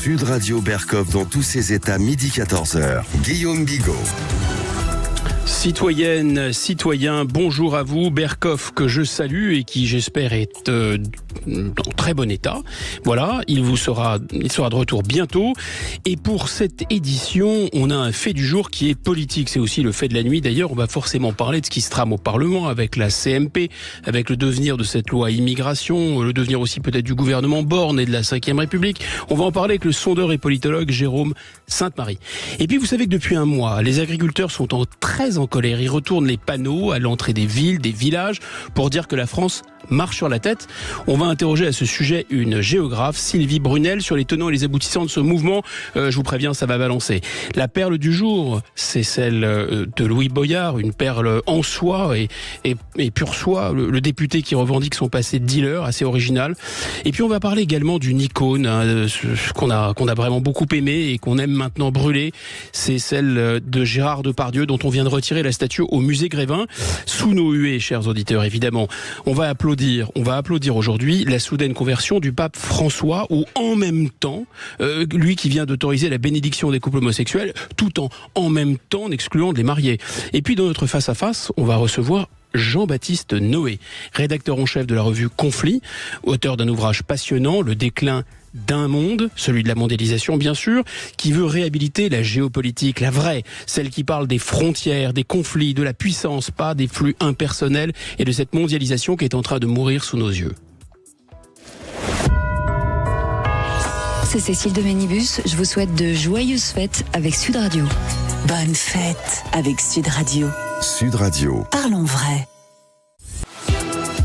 Sud Radio Berkov dans tous ses états, midi 14h. Guillaume Bigot. Citoyennes, citoyens, bonjour à vous. Berkov que je salue et qui j'espère est en très bon état. Voilà, il sera de retour bientôt. Et pour cette édition, on a un fait du jour qui est politique. C'est aussi le fait de la nuit. D'ailleurs, on va forcément parler de ce qui se trame au Parlement avec la CMP, avec le devenir de cette loi immigration, le devenir aussi peut-être du gouvernement Borne et de la Ve République. On va en parler avec le sondeur et politologue Jérôme Sainte-Marie. Et puis vous savez que depuis un mois, les agriculteurs sont très en colère. Ils retournent les panneaux à l'entrée des villes, des villages, pour dire que la France marche sur la tête. On va interroger à ce sujet une géographe, Sylvie Brunel, sur les tenants et les aboutissants de ce mouvement. Je vous préviens, ça va balancer. La perle du jour, c'est celle de Louis Boyard, une perle en soi et pure soi, le député qui revendique son passé de dealer, assez original. Et puis on va parler également d'une icône qu'on a vraiment beaucoup aimé et qu'on aime maintenant brûler. C'est celle de Gérard Depardieu, dont on vient de retirer la statue au musée Grévin, sous nos huées, chers auditeurs, évidemment. On va applaudir aujourd'hui la soudaine conversion du pape François, où en même temps, lui qui vient d'autoriser la bénédiction des couples homosexuels, tout en même temps excluant de les marier. Et puis dans notre face-à-face, on va recevoir Jean-Baptiste Noé, rédacteur en chef de la revue Conflit, auteur d'un ouvrage passionnant, Le déclin d'un monde, celui de la mondialisation bien sûr, qui veut réhabiliter la géopolitique, la vraie, celle qui parle des frontières, des conflits, de la puissance, pas des flux impersonnels et de cette mondialisation qui est en train de mourir sous nos yeux. C'est Cécile de Ménibus, je vous souhaite de joyeuses fêtes avec Sud Radio. Bonne fête avec Sud Radio. Sud Radio. Parlons vrai.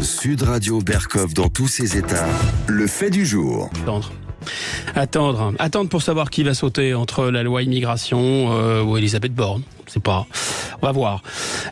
Sud Radio Berkov dans tous ses états. Le fait du jour. Attendre pour savoir qui va sauter entre la loi immigration ou Elisabeth Borne. C'est pas. On va voir.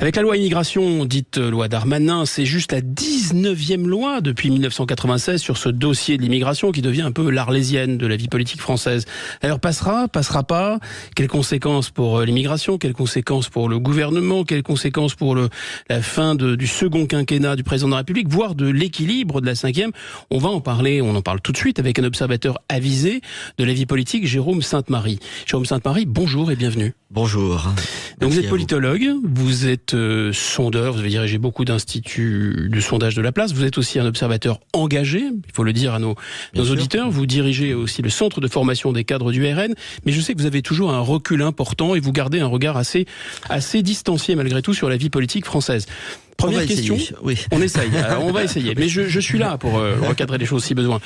Avec la loi immigration, dite loi Darmanin, c'est juste la 19e loi depuis 1996 sur ce dossier de l'immigration qui devient un peu l'arlésienne de la vie politique française. Alors passera pas? Quelles conséquences pour l'immigration? Quelles conséquences pour le gouvernement? Quelles conséquences pour la fin du second quinquennat du président de la République, voire de l'équilibre de la 5e? On va en parler, on en parle tout de suite avec un observateur avisé de la vie politique, Jérôme Sainte-Marie. Jérôme Sainte-Marie, bonjour et bienvenue. Bonjour. Donc vous êtes politologue, vous êtes sondeur, vous avez dirigé beaucoup d'instituts de sondage de la place, vous êtes aussi un observateur engagé, il faut le dire à nos auditeurs, vous dirigez aussi le centre de formation des cadres du RN, mais je sais que vous avez toujours un recul important et vous gardez un regard assez distancié malgré tout sur la vie politique française. Première question, oui. On essaye, on va essayer, mais je suis là pour recadrer les choses si besoin.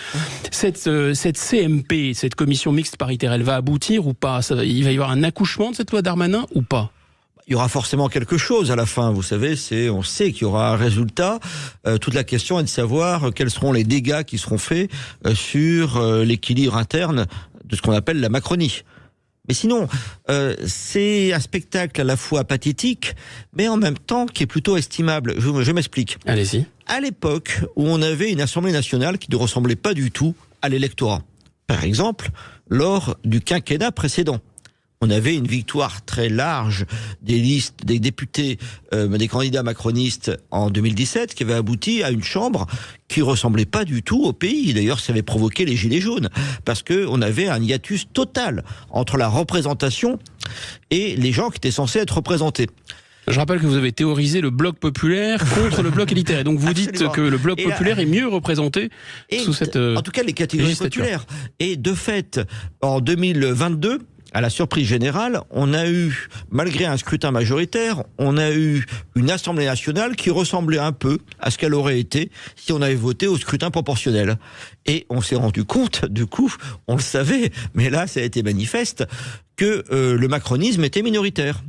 Cette CMP, cette commission mixte paritaire, elle va aboutir ou pas? Il va y avoir un accouchement de cette loi Darmanin ou pas? Il y aura forcément quelque chose à la fin, vous savez, on sait qu'il y aura un résultat. Toute la question est de savoir quels seront les dégâts qui seront faits sur l'équilibre interne de ce qu'on appelle la Macronie. Mais sinon, c'est un spectacle à la fois pathétique, mais en même temps qui est plutôt estimable. Je m'explique. Allez-y. À l'époque où on avait une Assemblée nationale qui ne ressemblait pas du tout à l'électorat, par exemple, lors du quinquennat précédent, on avait une victoire très large des listes des députés, des candidats macronistes en 2017, qui avait abouti à une chambre qui ressemblait pas du tout au pays. D'ailleurs, ça avait provoqué les gilets jaunes, parce que on avait un hiatus total entre la représentation et les gens qui étaient censés être représentés. Je rappelle que vous avez théorisé le bloc populaire contre le bloc élitaire. Et donc vous dites que le bloc populaire est mieux représenté sous cette en tout cas, les catégories populaires. Et de fait, en 2022, à la surprise générale, on a eu, malgré un scrutin majoritaire, on a eu une Assemblée nationale qui ressemblait un peu à ce qu'elle aurait été si on avait voté au scrutin proportionnel. Et on s'est rendu compte, du coup, on le savait, mais là, ça a été manifeste, que le macronisme était minoritaire.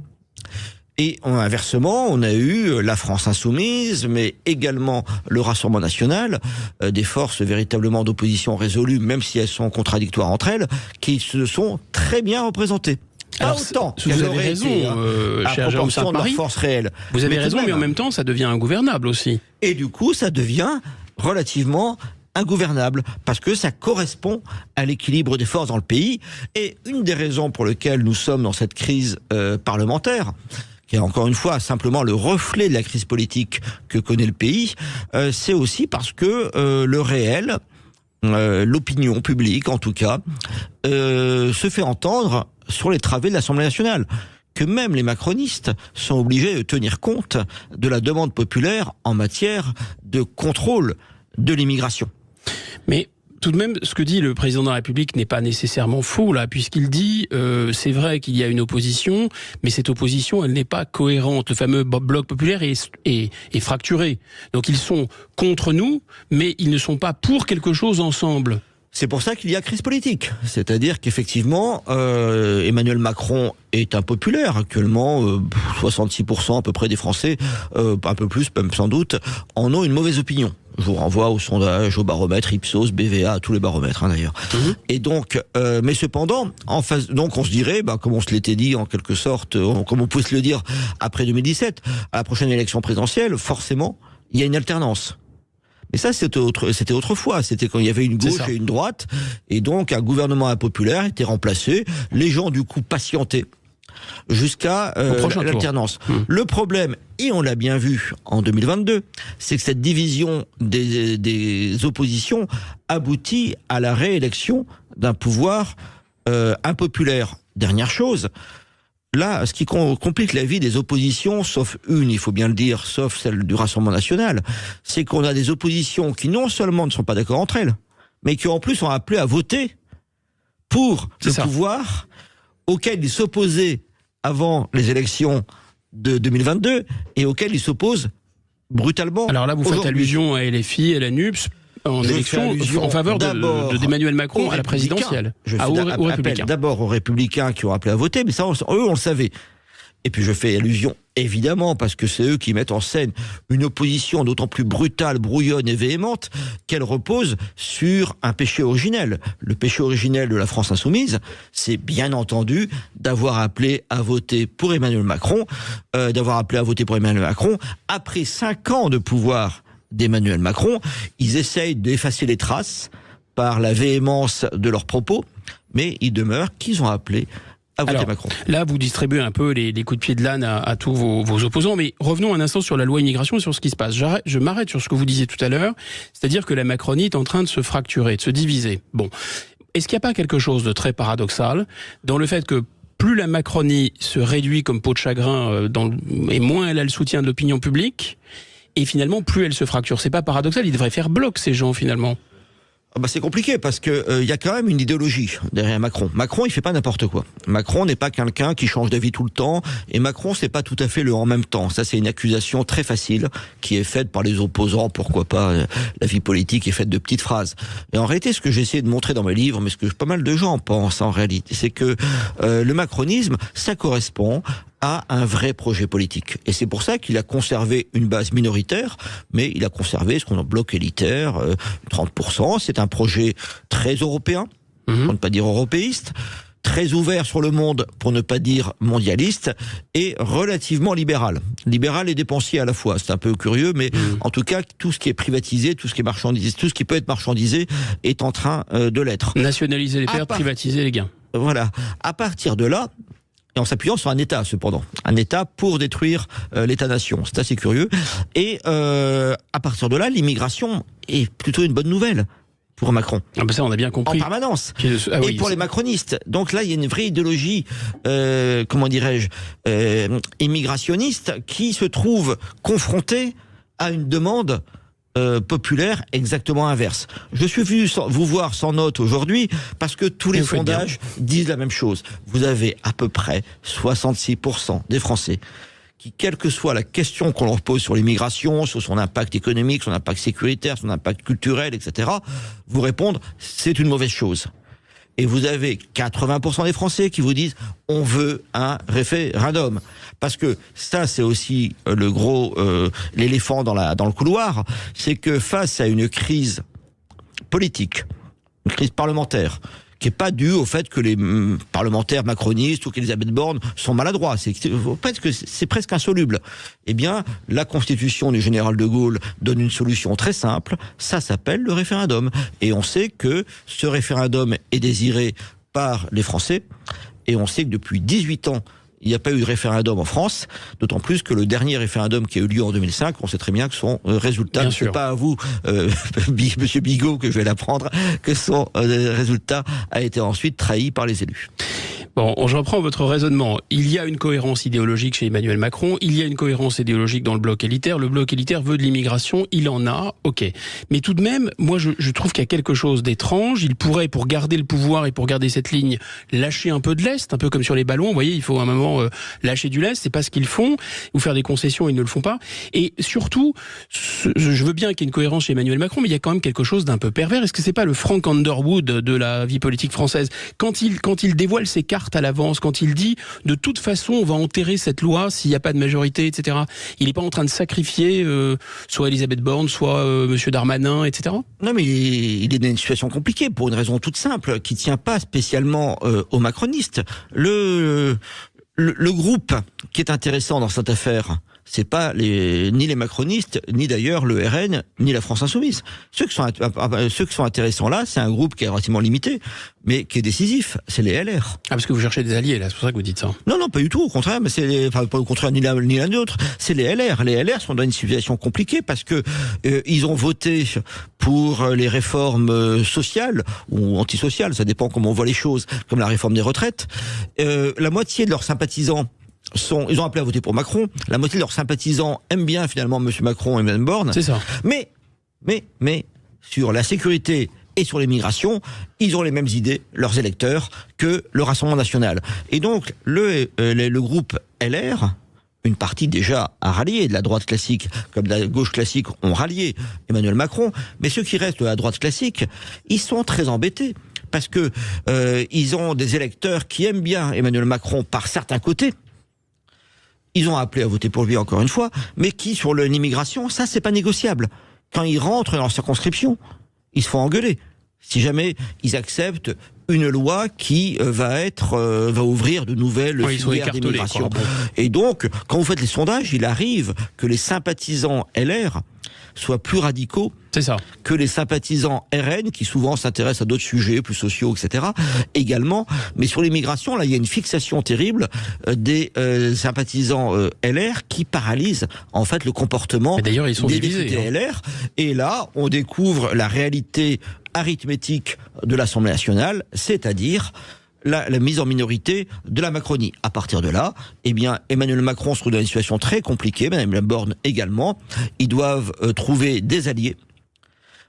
Et inversement, on a eu la France insoumise, mais également le Rassemblement national, des forces véritablement d'opposition résolues, même si elles sont contradictoires entre elles, qui se sont très bien représentées. Pas autant vous avez raison, cher Jérôme Sainte-Marie. Force réelle. Vous avez raison, mais en même temps, ça devient ingouvernable aussi. Et du coup, ça devient relativement ingouvernable, parce que ça correspond à l'équilibre des forces dans le pays. Et une des raisons pour lesquelles nous sommes dans cette crise parlementaire, qui est encore une fois simplement le reflet de la crise politique que connaît le pays, c'est aussi parce que le réel l'opinion publique, en tout cas, se fait entendre sur les travées de l'Assemblée nationale. Que même les macronistes sont obligés de tenir compte de la demande populaire en matière de contrôle de l'immigration. Mais tout de même, ce que dit le président de la République n'est pas nécessairement faux, là, puisqu'il dit, c'est vrai qu'il y a une opposition, mais cette opposition, elle n'est pas cohérente. Le fameux bloc populaire est fracturé. Donc ils sont contre nous, mais ils ne sont pas pour quelque chose ensemble. C'est pour ça qu'il y a crise politique. C'est-à-dire qu'effectivement, Emmanuel Macron est impopulaire. Actuellement, 66% à peu près des Français, un peu plus même sans doute, en ont une mauvaise opinion. Je vous renvoie au sondage, au baromètre, Ipsos, BVA, à tous les baromètres d'ailleurs. Et donc, mais cependant, en face, donc on se dirait, comme on se l'était dit en quelque sorte, comme on pouvait se le dire après 2017, à la prochaine élection présidentielle, forcément, il y a une alternance. Mais ça, c'était autrefois. C'était quand il y avait une gauche et une droite. Et donc, un gouvernement impopulaire était remplacé. Les gens, du coup, patientaient jusqu'à l'alternance. Le problème, et on l'a bien vu en 2022, c'est que cette division des oppositions aboutit à la réélection d'un pouvoir impopulaire. Dernière chose, là, ce qui complique la vie des oppositions, sauf une, il faut bien le dire, sauf celle du Rassemblement national, c'est qu'on a des oppositions qui non seulement ne sont pas d'accord entre elles, mais qui en plus sont appelées à voter pour le pouvoir auquel ils s'opposaient avant les élections de 2022 et auquel ils s'opposent brutalement. Alors là, vous faites allusion à LFI et la NUPS en élection en faveur d'Emmanuel Macron à la présidentielle. Aux Républicains. D'abord aux Républicains qui ont appelé à voter, mais ça, eux, on le savait. Et puis je fais allusion, évidemment, parce que c'est eux qui mettent en scène une opposition d'autant plus brutale, brouillonne et véhémente qu'elle repose sur un péché originel. Le péché originel de la France insoumise, c'est bien entendu d'avoir appelé à voter pour Emmanuel Macron, après 5 ans de pouvoir d'Emmanuel Macron. Ils essayent d'effacer les traces par la véhémence de leurs propos, mais il demeure qu'ils ont appelé à voter Macron. Là, vous distribuez un peu les coups de pied de l'âne à tous vos opposants, mais revenons un instant sur la loi immigration et sur ce qui se passe. Je m'arrête sur ce que vous disiez tout à l'heure, c'est-à-dire que la Macronie est en train de se fracturer, de se diviser. Bon, est-ce qu'il n'y a pas quelque chose de très paradoxal dans le fait que plus la Macronie se réduit comme peau de chagrin et moins elle a le soutien de l'opinion publique, et finalement, plus elle se fracture. C'est pas paradoxal, ils devraient faire bloc, ces gens, finalement. C'est compliqué parce que y a quand même une idéologie derrière Macron. Macron, il fait pas n'importe quoi. Macron n'est pas quelqu'un qui change d'avis tout le temps, et Macron, c'est pas tout à fait le en même temps. Ça, c'est une accusation très facile qui est faite par les opposants. Pourquoi pas, la vie politique est faite de petites phrases. Et en réalité, ce que j'ai essayé de montrer dans mes livres, mais ce que pas mal de gens pensent en réalité, c'est que le macronisme, ça correspond à un vrai projet politique. Et c'est pour ça qu'il a conservé une base minoritaire, mais il a conservé ce qu'on a bloc élitaire, 30%. C'est un projet très européen, pour ne pas dire européiste, très ouvert sur le monde, pour ne pas dire mondialiste, et relativement libéral. Libéral et dépensier à la fois. C'est un peu curieux, mais en tout cas, tout ce qui est privatisé, tout ce qui est marchandisé, tout ce qui peut être marchandisé est en train de l'être. Nationaliser les pertes, privatiser les gains. Voilà. À partir de là, et en s'appuyant sur un État, cependant. Un État pour détruire l'État-nation. C'est assez curieux. Et à partir de là, l'immigration est plutôt une bonne nouvelle pour Macron. Ça, on a bien compris. En permanence. Et pour les macronistes. Donc là, il y a une vraie idéologie, immigrationniste, qui se trouve confrontée à une demande populaire exactement inverse. Je suis venu vous voir sans note aujourd'hui parce que tous les sondages disent la même chose. Vous avez à peu près 66% des Français qui, quelle que soit la question qu'on leur pose sur l'immigration, sur son impact économique, son impact sécuritaire, son impact culturel, etc., vous répondent c'est une mauvaise chose. Et vous avez 80% des Français qui vous disent on veut un référendum. Parce que ça, c'est aussi l'éléphant dans le couloir, c'est que face à une crise politique, une crise parlementaire, qui n'est pas due au fait que les parlementaires macronistes ou qu'Elisabeth Borne sont maladroits, c'est presque insoluble. Eh bien, la constitution du général de Gaulle donne une solution très simple, ça s'appelle le référendum. Et on sait que ce référendum est désiré par les Français, et on sait que depuis 18 ans, il n'y a pas eu de référendum en France, d'autant plus que le dernier référendum qui a eu lieu en 2005, on sait très bien que son résultat, c'est pas à vous, Monsieur Bigot, que je vais l'apprendre, que son résultat a été ensuite trahi par les élus. Bon, je reprends votre raisonnement. Il y a une cohérence idéologique chez Emmanuel Macron, il y a une cohérence idéologique dans le bloc élitaire. Le bloc élitaire veut de l'immigration, il en a, ok. Mais tout de même, moi je trouve qu'il y a quelque chose d'étrange. Il pourrait, pour garder le pouvoir et pour garder cette ligne, lâcher un peu de lest, un peu comme sur les ballons. Vous voyez, il faut à un moment lâcher du lest, c'est pas ce qu'ils font. Ou faire des concessions, ils ne le font pas. Et surtout, je veux bien qu'il y ait une cohérence chez Emmanuel Macron, mais il y a quand même quelque chose d'un peu pervers. Est-ce que c'est pas le Frank Underwood de la vie politique française? Quand il dévoile ses cartes à l'avance, quand il dit de toute façon on va enterrer cette loi s'il n'y a pas de majorité, etc. Il n'est pas en train de sacrifier soit Elisabeth Borne, soit Monsieur Darmanin, etc. Non, mais il est dans une situation compliquée pour une raison toute simple qui tient pas spécialement aux macronistes. Le groupe qui est intéressant dans cette affaire, c'est pas ni les macronistes, ni d'ailleurs le RN, ni la France Insoumise. Ceux qui sont intéressants là, c'est un groupe qui est relativement limité, mais qui est décisif, c'est les LR. Ah, parce que vous cherchez des alliés, là, c'est pour ça que vous dites ça. Non, pas du tout, au contraire, mais pas au contraire, ni l'un ni l'autre, c'est les LR. Les LR sont dans une situation compliquée parce que ils ont voté pour les réformes sociales, ou antisociales, ça dépend comment on voit les choses, comme la réforme des retraites. La moitié de leurs sympathisants ils ont appelé à voter pour Macron. La moitié de leurs sympathisants aiment bien finalement M. Macron et Mme Borne. C'est ça. Mais sur la sécurité et sur l'immigration, ils ont les mêmes idées, leurs électeurs, que le Rassemblement national. Et donc le groupe LR, une partie déjà a rallié, de la droite classique comme de la gauche classique ont rallié Emmanuel Macron, mais ceux qui restent de la droite classique, ils sont très embêtés. Parce que ils ont des électeurs qui aiment bien Emmanuel Macron par certains côtés. Ils ont appelé à voter pour lui encore une fois, mais qui, sur l'immigration, ça c'est pas négociable. Quand ils rentrent dans leur circonscription, ils se font engueuler. Si jamais ils acceptent une loi qui va ouvrir de nouvelles filières d'immigration. Et donc, quand vous faites les sondages, il arrive que les sympathisants LR soient plus radicaux que les sympathisants RN, qui souvent s'intéressent à d'autres sujets plus sociaux, etc. également. Mais sur l'immigration, là, il y a une fixation terrible des sympathisants LR qui paralysent en fait le comportement des députés LR. Et là, on découvre la réalité arithmétique de l'Assemblée nationale, c'est-à-dire la mise en minorité de la Macronie. À partir de là, Emmanuel Macron se trouve dans une situation très compliquée, Mme Borne également. Ils doivent trouver des alliés.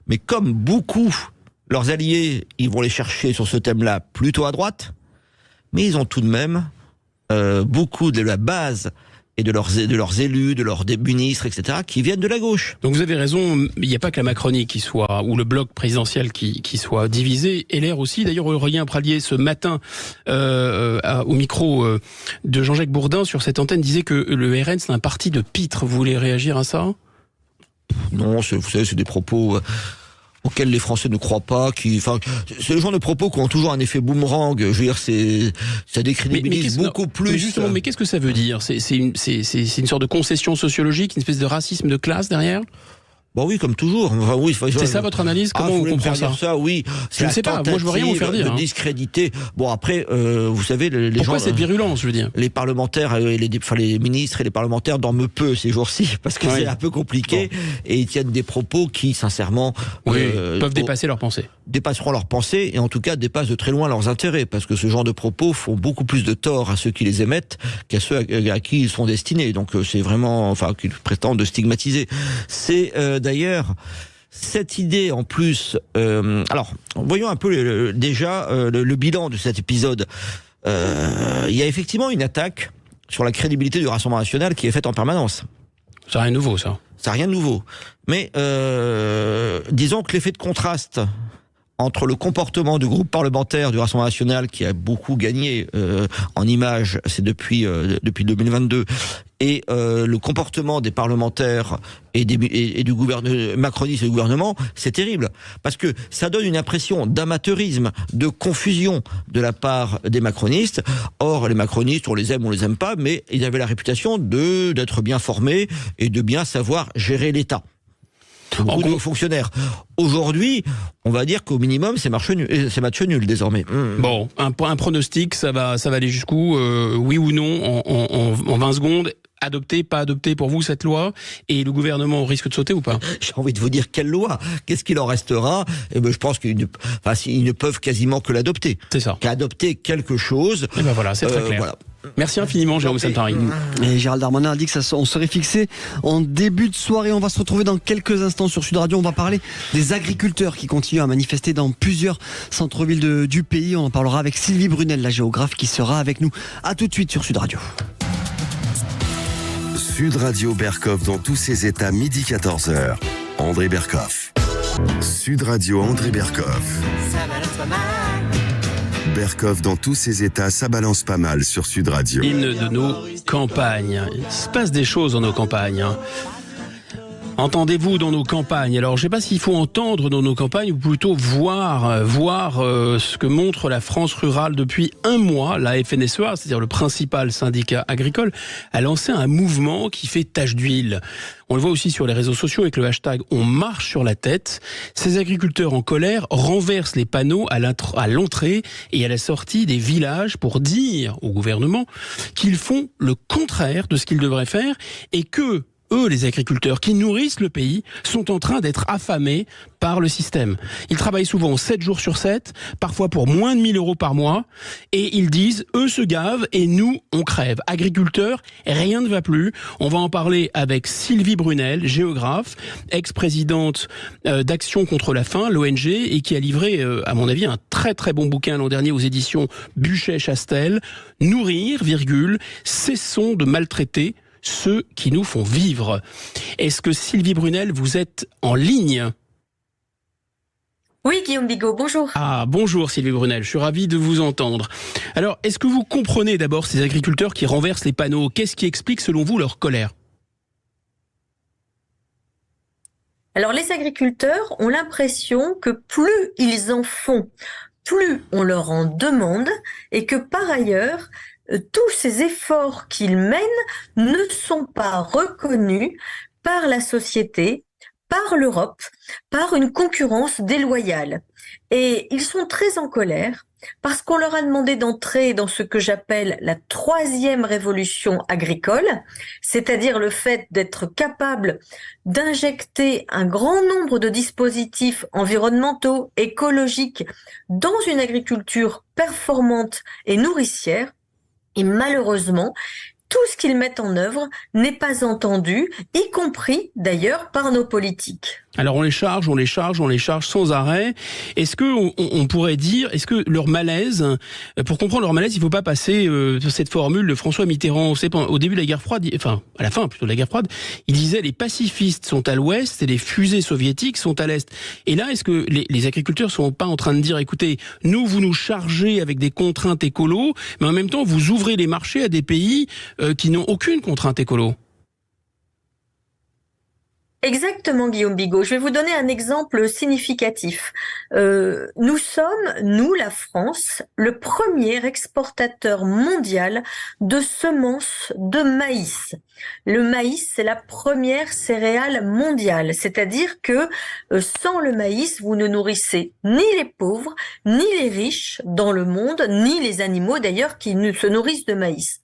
Mais comme beaucoup, leurs alliés, ils vont les chercher sur ce thème-là plutôt à droite, mais ils ont tout de même beaucoup de la base et de leurs élus, de leurs ministres, etc., qui viennent de la gauche. Donc vous avez raison, il n'y a pas que la Macronie qui soit, ou le bloc présidentiel qui soit divisé, et l'air aussi. D'ailleurs, Aurélien Pradier, ce matin, au micro de Jean-Jacques Bourdin, sur cette antenne, disait que le RN, c'est un parti de pitre. Vous voulez réagir à ça? Non, vous savez, c'est des propos auxquels les Français ne croient pas, c'est le genre de propos qui ont toujours un effet boomerang. Je veux dire, ça décrédibilise beaucoup plus. Mais justement, mais qu'est-ce que ça veut dire? C'est une sorte de concession sociologique, une espèce de racisme de classe derrière? Bon oui, comme toujours. Enfin, oui, c'est ça votre analyse? Comment vous comprenez ça? Oui, je ne sais pas. Moi, je veux rien vous faire dire. De discréditer. Bon après, vous savez, les gens. Pourquoi cette virulence, je veux dire? Les parlementaires, les ministres et les parlementaires dorment peu ces jours-ci parce que c'est un peu compliqué et ils tiennent des propos qui, sincèrement, peuvent dépasser leurs pensées. Dépasseront leurs pensées et en tout cas dépassent de très loin leurs intérêts parce que ce genre de propos font beaucoup plus de tort à ceux qui les émettent qu'à ceux à qui ils sont destinés. Donc c'est vraiment, qu'ils prétendent de stigmatiser. C'est d'ailleurs cette idée en plus. Alors voyons un peu le bilan de cet épisode. Il y a effectivement une attaque sur la crédibilité du Rassemblement national qui est faite en permanence. C'est rien de nouveau, ça. C'est rien de nouveau. Mais disons que l'effet de contraste entre le comportement du groupe parlementaire du Rassemblement national, qui a beaucoup gagné en images, c'est depuis 2022, et le comportement des parlementaires et du gouvernement macroniste et du gouvernement, c'est terrible. Parce que ça donne une impression d'amateurisme, de confusion de la part des macronistes. Or, les macronistes, on les aime, on les aime pas, mais ils avaient la réputation d'être bien formés et de bien savoir gérer l'État. beaucoup de fonctionnaires. Aujourd'hui, on va dire qu'au minimum, c'est match nul désormais. Bon, un pronostic, ça va aller jusqu'où, oui ou non, en 20 secondes. Adopter, pas adopter pour vous cette loi, et le gouvernement risque de sauter ou pas? J'ai envie de vous dire quelle loi. Qu'est-ce qu'il en restera? Je pense qu'ils ne peuvent quasiment que l'adopter. C'est ça. Qu'adopter quelque chose. Et ben voilà, c'est très clair. Voilà. Merci infiniment, Jérôme Santarine. Et Gérald Darmanin a dit on serait fixé en début de soirée. On va se retrouver dans quelques instants sur Sud Radio. On va parler des agriculteurs qui continuent à manifester dans plusieurs centres-villes du pays. On en parlera avec Sylvie Brunel, la géographe, qui sera avec nous. À tout de suite sur Sud Radio. Sud Radio Berkhoff dans tous ses états, midi 14h. André Berkhoff. Sud Radio André Berkhoff. Berkhoff dans tous ses états, ça balance pas mal sur Sud Radio. Hymne de nos campagnes. Il se passe des choses dans nos campagnes. Entendez-vous dans nos campagnes? Alors, je ne sais pas s'il faut entendre dans nos campagnes ou plutôt voir ce que montre la France rurale depuis un mois. La FNSEA, c'est-à-dire le principal syndicat agricole, a lancé un mouvement qui fait tache d'huile. On le voit aussi sur les réseaux sociaux avec le hashtag « On marche sur la tête ». Ces agriculteurs en colère renversent les panneaux à l'entrée et à la sortie des villages pour dire au gouvernement qu'ils font le contraire de ce qu'ils devraient faire et que eux, les agriculteurs qui nourrissent le pays, sont en train d'être affamés par le système. Ils travaillent souvent 7 jours sur 7, parfois pour moins de 1 000 € par mois, et ils disent, eux se gavent et nous, on crève. Agriculteurs, rien ne va plus. On va en parler avec Sylvie Brunel, géographe, ex-présidente d'Action contre la faim, l'ONG, et qui a livré, à mon avis, un très très bon bouquin l'an dernier aux éditions Buchet-Chastel. Nourrir, cessons de maltraiter ceux qui nous font vivre. Est-ce que Sylvie Brunel, vous êtes en ligne? Oui, Guillaume Bigot, bonjour. Ah, bonjour Sylvie Brunel, je suis ravi de vous entendre. Alors, est-ce que vous comprenez d'abord ces agriculteurs qui renversent les panneaux? Qu'est-ce qui explique selon vous leur colère? Alors, les agriculteurs ont l'impression que plus ils en font, plus on leur en demande, et que par ailleurs, tous ces efforts qu'ils mènent ne sont pas reconnus par la société, par l'Europe, par une concurrence déloyale. Et ils sont très en colère parce qu'on leur a demandé d'entrer dans ce que j'appelle la 3e révolution agricole, c'est-à-dire le fait d'être capable d'injecter un grand nombre de dispositifs environnementaux, écologiques, dans une agriculture performante et nourricière. Et malheureusement, tout ce qu'ils mettent en œuvre n'est pas entendu, y compris d'ailleurs par nos politiques. Alors on les charge sans arrêt. Est-ce que on pourrait dire, est-ce que leur malaise, pour comprendre leur malaise, il ne faut pas passer cette formule de François Mitterrand, au début de la guerre froide, enfin à la fin plutôt de la guerre froide, il disait les pacifistes sont à l'ouest et les fusées soviétiques sont à l'est. Et là, est-ce que les agriculteurs sont pas en train de dire, écoutez, nous vous nous chargez avec des contraintes écolo, mais en même temps vous ouvrez les marchés à des pays qui n'ont aucune contrainte écolo? Exactement, Guillaume Bigot. Je vais vous donner un exemple significatif. Nous sommes, nous, la France, le premier exportateur mondial de semences de maïs. Le maïs, c'est la première céréale mondiale. C'est-à-dire que sans le maïs, vous ne nourrissez ni les pauvres, ni les riches dans le monde, ni les animaux d'ailleurs qui se nourrissent de maïs.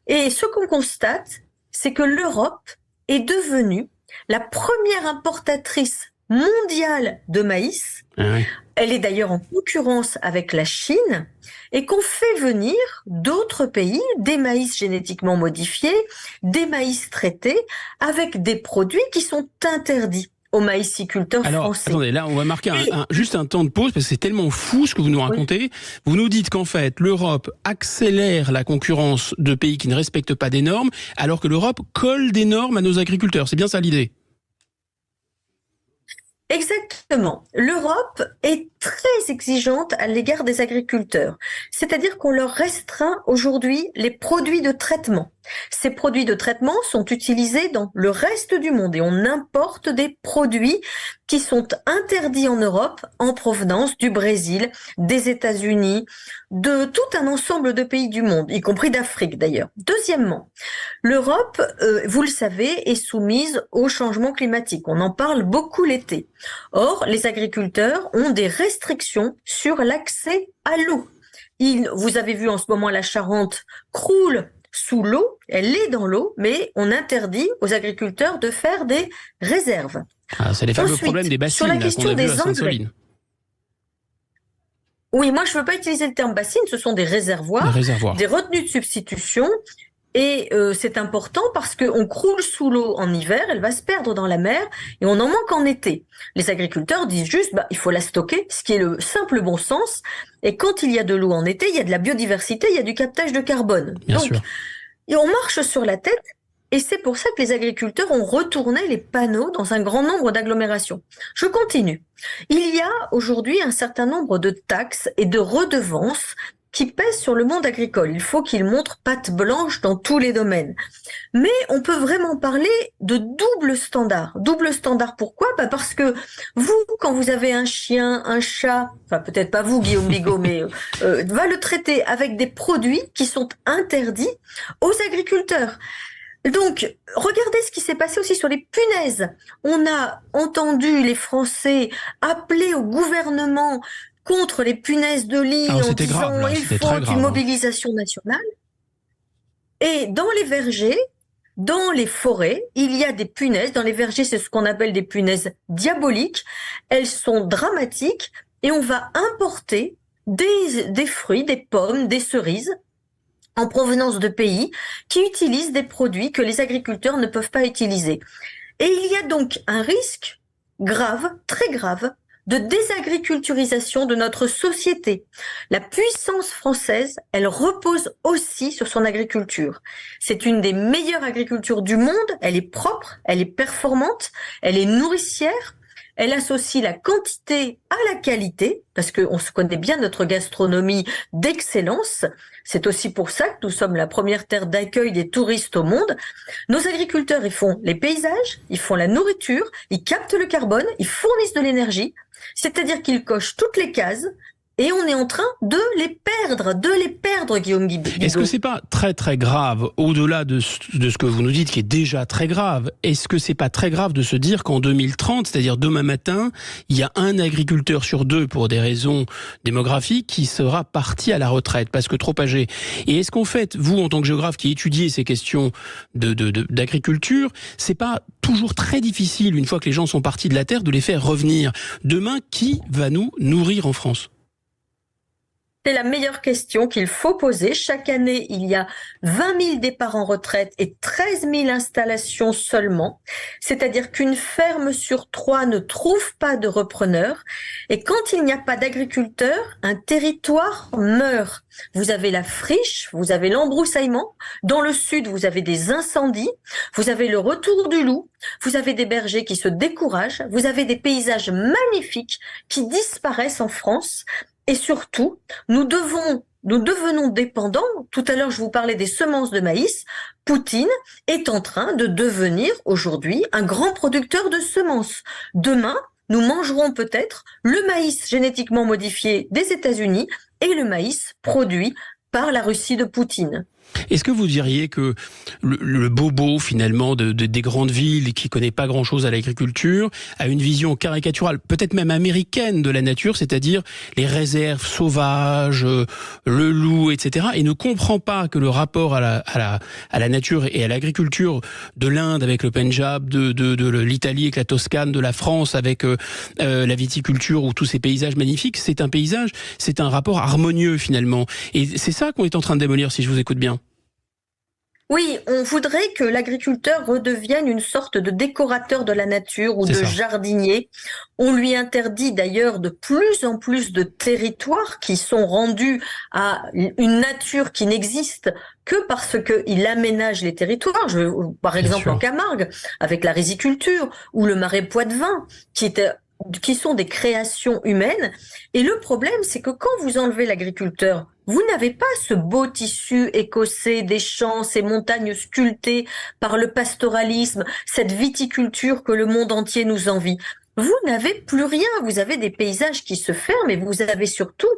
Et ce qu'on constate, c'est que l'Europe est devenue la première importatrice mondiale de maïs. Ah oui. Elle est d'ailleurs en concurrence avec la Chine et qu'on fait venir d'autres pays des maïs génétiquement modifiés, des maïs traités avec des produits qui sont interdits aux maïsiculteurs français. Attendez, là on va marquer juste un temps de pause parce que c'est tellement fou ce que vous nous racontez. Oui. Vous nous dites qu'en fait l'Europe accélère la concurrence de pays qui ne respectent pas des normes alors que l'Europe colle des normes à nos agriculteurs. C'est bien ça l'idée? Exactement. L'Europe est très exigeante à l'égard des agriculteurs. C'est-à-dire qu'on leur restreint aujourd'hui les produits de traitement. Ces produits de traitement sont utilisés dans le reste du monde et on importe des produits qui sont interdits en Europe en provenance du Brésil, des États-Unis, de tout un ensemble de pays du monde, y compris d'Afrique d'ailleurs. Deuxièmement, l'Europe, vous le savez, est soumise au changement climatique. On en parle beaucoup l'été. Or, les agriculteurs ont des restrictions sur l'accès à l'eau. Vous avez vu en ce moment la Charente croule sous l'eau, elle est dans l'eau, mais on interdit aux agriculteurs de faire des réserves. Ah, c'est les fameux problèmes des bassines sur la question qu'on a vu des à Sainte-Soline. Oui, moi je ne veux pas utiliser le terme bassine, ce sont des réservoirs, des retenues de substitution. Et c'est important parce qu'on croule sous l'eau en hiver, elle va se perdre dans la mer et on en manque en été. Les agriculteurs disent juste, il faut la stocker, ce qui est le simple bon sens. Et quand il y a de l'eau en été, il y a de la biodiversité, il y a du captage de carbone. Bien sûr. Et on marche sur la tête et c'est pour ça que les agriculteurs ont retourné les panneaux dans un grand nombre d'agglomérations. Je continue. Il y a aujourd'hui un certain nombre de taxes et de redevances qui pèse sur le monde agricole. Il faut qu'il montre patte blanche dans tous les domaines. Mais on peut vraiment parler de double standard. Double standard pourquoi ? Parce que vous, quand vous avez un chien, un chat, enfin peut-être pas vous Guillaume Bigot, mais va le traiter avec des produits qui sont interdits aux agriculteurs. Donc, regardez ce qui s'est passé aussi sur les punaises. On a entendu les Français appeler au gouvernement contre les punaises de lit en disant il faut une mobilisation nationale. Et dans les vergers, dans les forêts, il y a des punaises. Dans les vergers, c'est ce qu'on appelle des punaises diaboliques. Elles sont dramatiques et on va importer des fruits, des pommes, des cerises en provenance de pays qui utilisent des produits que les agriculteurs ne peuvent pas utiliser. Et il y a donc un risque grave, très grave, de désagriculturisation de notre société. La puissance française, elle repose aussi sur son agriculture. C'est une des meilleures agricultures du monde, elle est propre, elle est performante, elle est nourricière, elle associe la quantité à la qualité, parce qu'on se connaît bien notre gastronomie d'excellence. C'est aussi pour ça que nous sommes la première terre d'accueil des touristes au monde. Nos agriculteurs, ils font les paysages, ils font la nourriture, ils captent le carbone, ils fournissent de l'énergie. C'est-à-dire qu'ils cochent toutes les cases et on est en train de les perdre, Guillaume Bigot. Est-ce que c'est pas très très grave, au-delà de ce que vous nous dites qui est déjà très grave, est-ce que c'est pas très grave de se dire qu'en 2030, c'est-à-dire demain matin, il y a un agriculteur sur deux pour des raisons démographiques qui sera parti à la retraite parce que trop âgé? Et est-ce qu'en fait, vous en tant que géographe qui étudiez ces questions d'agriculture, c'est pas toujours très difficile, une fois que les gens sont partis de la terre, de les faire revenir? Demain, qui va nous nourrir en France? C'est la meilleure question qu'il faut poser. Chaque année, il y a 20 000 départs en retraite et 13 000 installations seulement. C'est-à-dire qu'une ferme sur 3 ne trouve pas de repreneur. Et quand il n'y a pas d'agriculteurs, un territoire meurt. Vous avez la friche, vous avez l'embroussaillement. Dans le sud, vous avez des incendies. Vous avez le retour du loup. Vous avez des bergers qui se découragent. Vous avez des paysages magnifiques qui disparaissent en France. Et surtout, nous devenons dépendants. Tout à l'heure, je vous parlais des semences de maïs. Poutine est en train de devenir aujourd'hui un grand producteur de semences. Demain, nous mangerons peut-être le maïs génétiquement modifié des États-Unis et le maïs produit par la Russie de Poutine. Est-ce que vous diriez que le bobo, finalement, des grandes villes qui connaît pas grand-chose à l'agriculture, a une vision caricaturale, peut-être même américaine de la nature, c'est-à-dire les réserves sauvages, le loup, etc., et ne comprend pas que le rapport à la nature et à l'agriculture de l'Inde avec le Pendjab, de l'Italie avec la Toscane, de la France avec la viticulture ou tous ces paysages magnifiques, c'est un rapport harmonieux, finalement. Et c'est ça qu'on est en train de démolir, si je vous écoute bien. Oui, on voudrait que l'agriculteur redevienne une sorte de décorateur de la nature ou de jardinier. On lui interdit d'ailleurs de plus en plus de territoires qui sont rendus à une nature qui n'existe que parce qu'il aménage les territoires. Par exemple en Camargue, avec la riziculture, ou le marais Poitevin, qui était qui sont des créations humaines. Et le problème, c'est que quand vous enlevez l'agriculteur, vous n'avez pas ce beau tissu écossais des champs, ces montagnes sculptées par le pastoralisme, cette viticulture que le monde entier nous envie. Vous n'avez plus rien, vous avez des paysages qui se ferment et vous avez surtout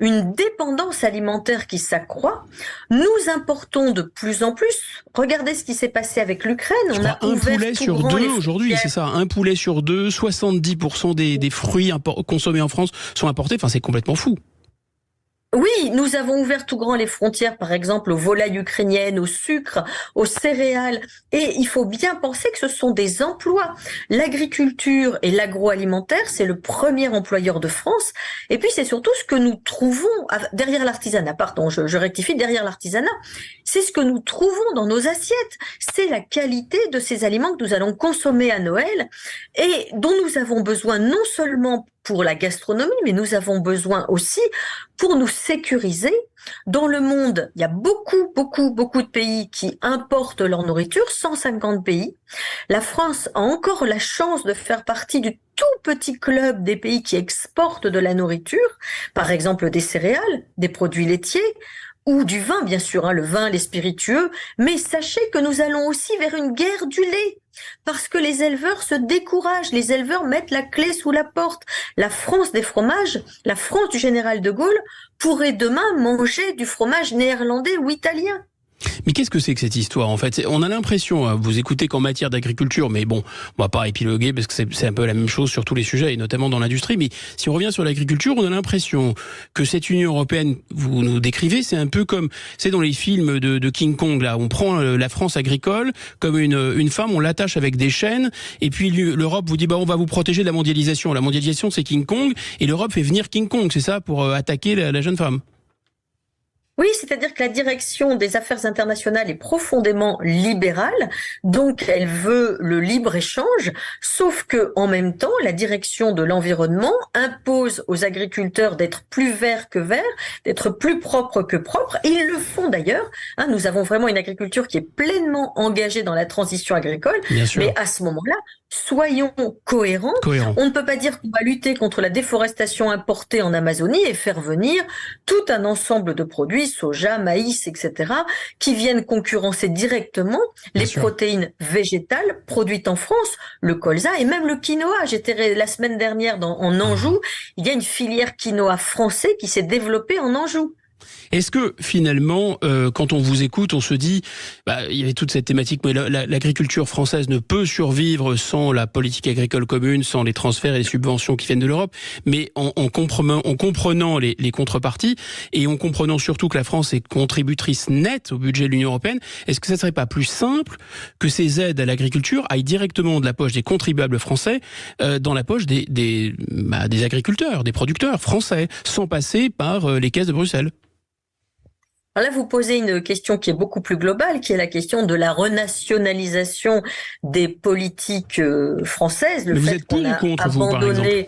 une dépendance alimentaire qui s'accroît. Nous importons de plus en plus. Regardez ce qui s'est passé avec l'Ukraine. On a un poulet sur deux aujourd'hui, c'est ça, un poulet sur deux, 70% des fruits consommés en France sont importés. Enfin, c'est complètement fou. Oui, nous avons ouvert tout grand les frontières, par exemple, aux volailles ukrainiennes, au sucre, aux céréales. Et il faut bien penser que ce sont des emplois. L'agriculture et l'agroalimentaire, c'est le premier employeur de France. Et puis, c'est surtout ce que nous trouvons derrière l'artisanat. Pardon, je rectifie, derrière l'artisanat. C'est ce que nous trouvons dans nos assiettes. C'est la qualité de ces aliments que nous allons consommer à Noël et dont nous avons besoin non seulement pour la gastronomie, mais nous avons besoin aussi pour nous sécuriser. Dans le monde, il y a beaucoup de pays qui importent leur nourriture, 150 pays. La France a encore la chance de faire partie du tout petit club des pays qui exportent de la nourriture, par exemple des céréales, des produits laitiers, ou du vin, bien sûr, le vin, les spiritueux. Mais sachez que nous allons aussi vers une guerre du lait. Parce que les éleveurs se découragent, les éleveurs mettent la clé sous la porte. La France des fromages, la France du général de Gaulle, pourrait demain manger du fromage néerlandais ou italien. Mais qu'est-ce que c'est que cette histoire en fait? On a l'impression, vous écoutez qu'en matière d'agriculture, mais bon, on va pas épiloguer parce que c'est un peu la même chose sur tous les sujets et notamment dans l'industrie, mais si on revient sur l'agriculture, on a l'impression que cette Union européenne, vous nous décrivez, c'est un peu comme, c'est dans les films de King Kong là, on prend la France agricole comme une femme, on l'attache avec des chaînes et puis l'Europe vous dit on va vous protéger de la mondialisation. La mondialisation c'est King Kong et l'Europe fait venir King Kong, c'est ça, pour attaquer la jeune femme. Oui, c'est-à-dire que la direction des affaires internationales est profondément libérale, donc elle veut le libre-échange, sauf que en même temps, la direction de l'environnement impose aux agriculteurs d'être plus verts que verts, d'être plus propres que propres, et ils le font d'ailleurs. Nous avons vraiment une agriculture qui est pleinement engagée dans la transition agricole, mais à ce moment-là, soyons cohérents. On ne peut pas dire qu'on va lutter contre la déforestation importée en Amazonie et faire venir tout un ensemble de produits, soja, maïs, etc., qui viennent concurrencer directement les protéines végétales produites en France, le colza et même le quinoa. J'étais la semaine dernière en Anjou, il y a une filière quinoa français qui s'est développée en Anjou. Est-ce que finalement, quand on vous écoute, on se dit, il y avait toute cette thématique, mais l'agriculture française ne peut survivre sans la politique agricole commune, sans les transferts et les subventions qui viennent de l'Europe, mais en comprenant les contreparties et en comprenant surtout que la France est contributrice nette au budget de l'Union européenne, est-ce que ça ne serait pas plus simple que ces aides à l'agriculture aillent directement de la poche des contribuables français dans la poche des agriculteurs, des producteurs français, sans passer par les caisses de Bruxelles? Alors là, vous posez une question qui est beaucoup plus globale, qui est la question de la renationalisation des politiques françaises. Mais vous êtes pour ou contre, vous, par exemple ?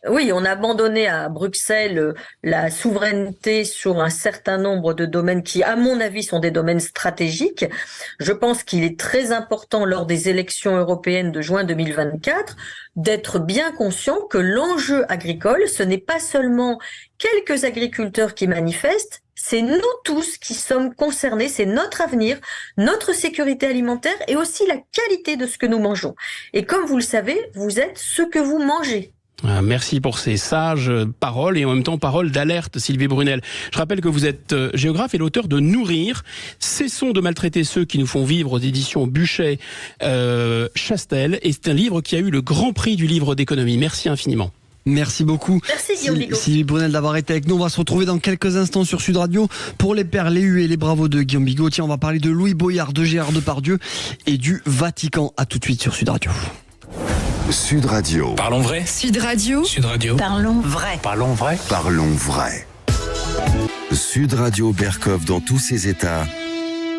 Oui, on a abandonné à Bruxelles la souveraineté sur un certain nombre de domaines qui, à mon avis, sont des domaines stratégiques. Je pense qu'il est très important lors des élections européennes de juin 2024 d'être bien conscient que l'enjeu agricole, ce n'est pas seulement quelques agriculteurs qui manifestent, c'est nous tous qui sommes concernés, c'est notre avenir, notre sécurité alimentaire et aussi la qualité de ce que nous mangeons. Et comme vous le savez, vous êtes ce que vous mangez. Merci pour ces sages paroles et en même temps paroles d'alerte, Sylvie Brunel. Je rappelle que vous êtes géographe et l'auteur de Nourrir. Cessons de maltraiter ceux qui nous font vivre aux éditions Buchet Chastel. Et c'est un livre qui a eu le grand prix du livre d'économie. Merci infiniment. Merci beaucoup. Merci Guillaume Bigot. Sylvie Brunel d'avoir été avec nous. On va se retrouver dans quelques instants sur Sud Radio pour les perles, les huées et les bravos de Guillaume Bigot. Tiens, on va parler de Louis Boyard, de Gérard Depardieu et du Vatican. À tout de suite sur Sud Radio. Sud Radio. Parlons vrai. Sud Radio. Sud Radio. Parlons vrai. Parlons vrai. Parlons vrai. Sud Radio Berkov dans tous ses états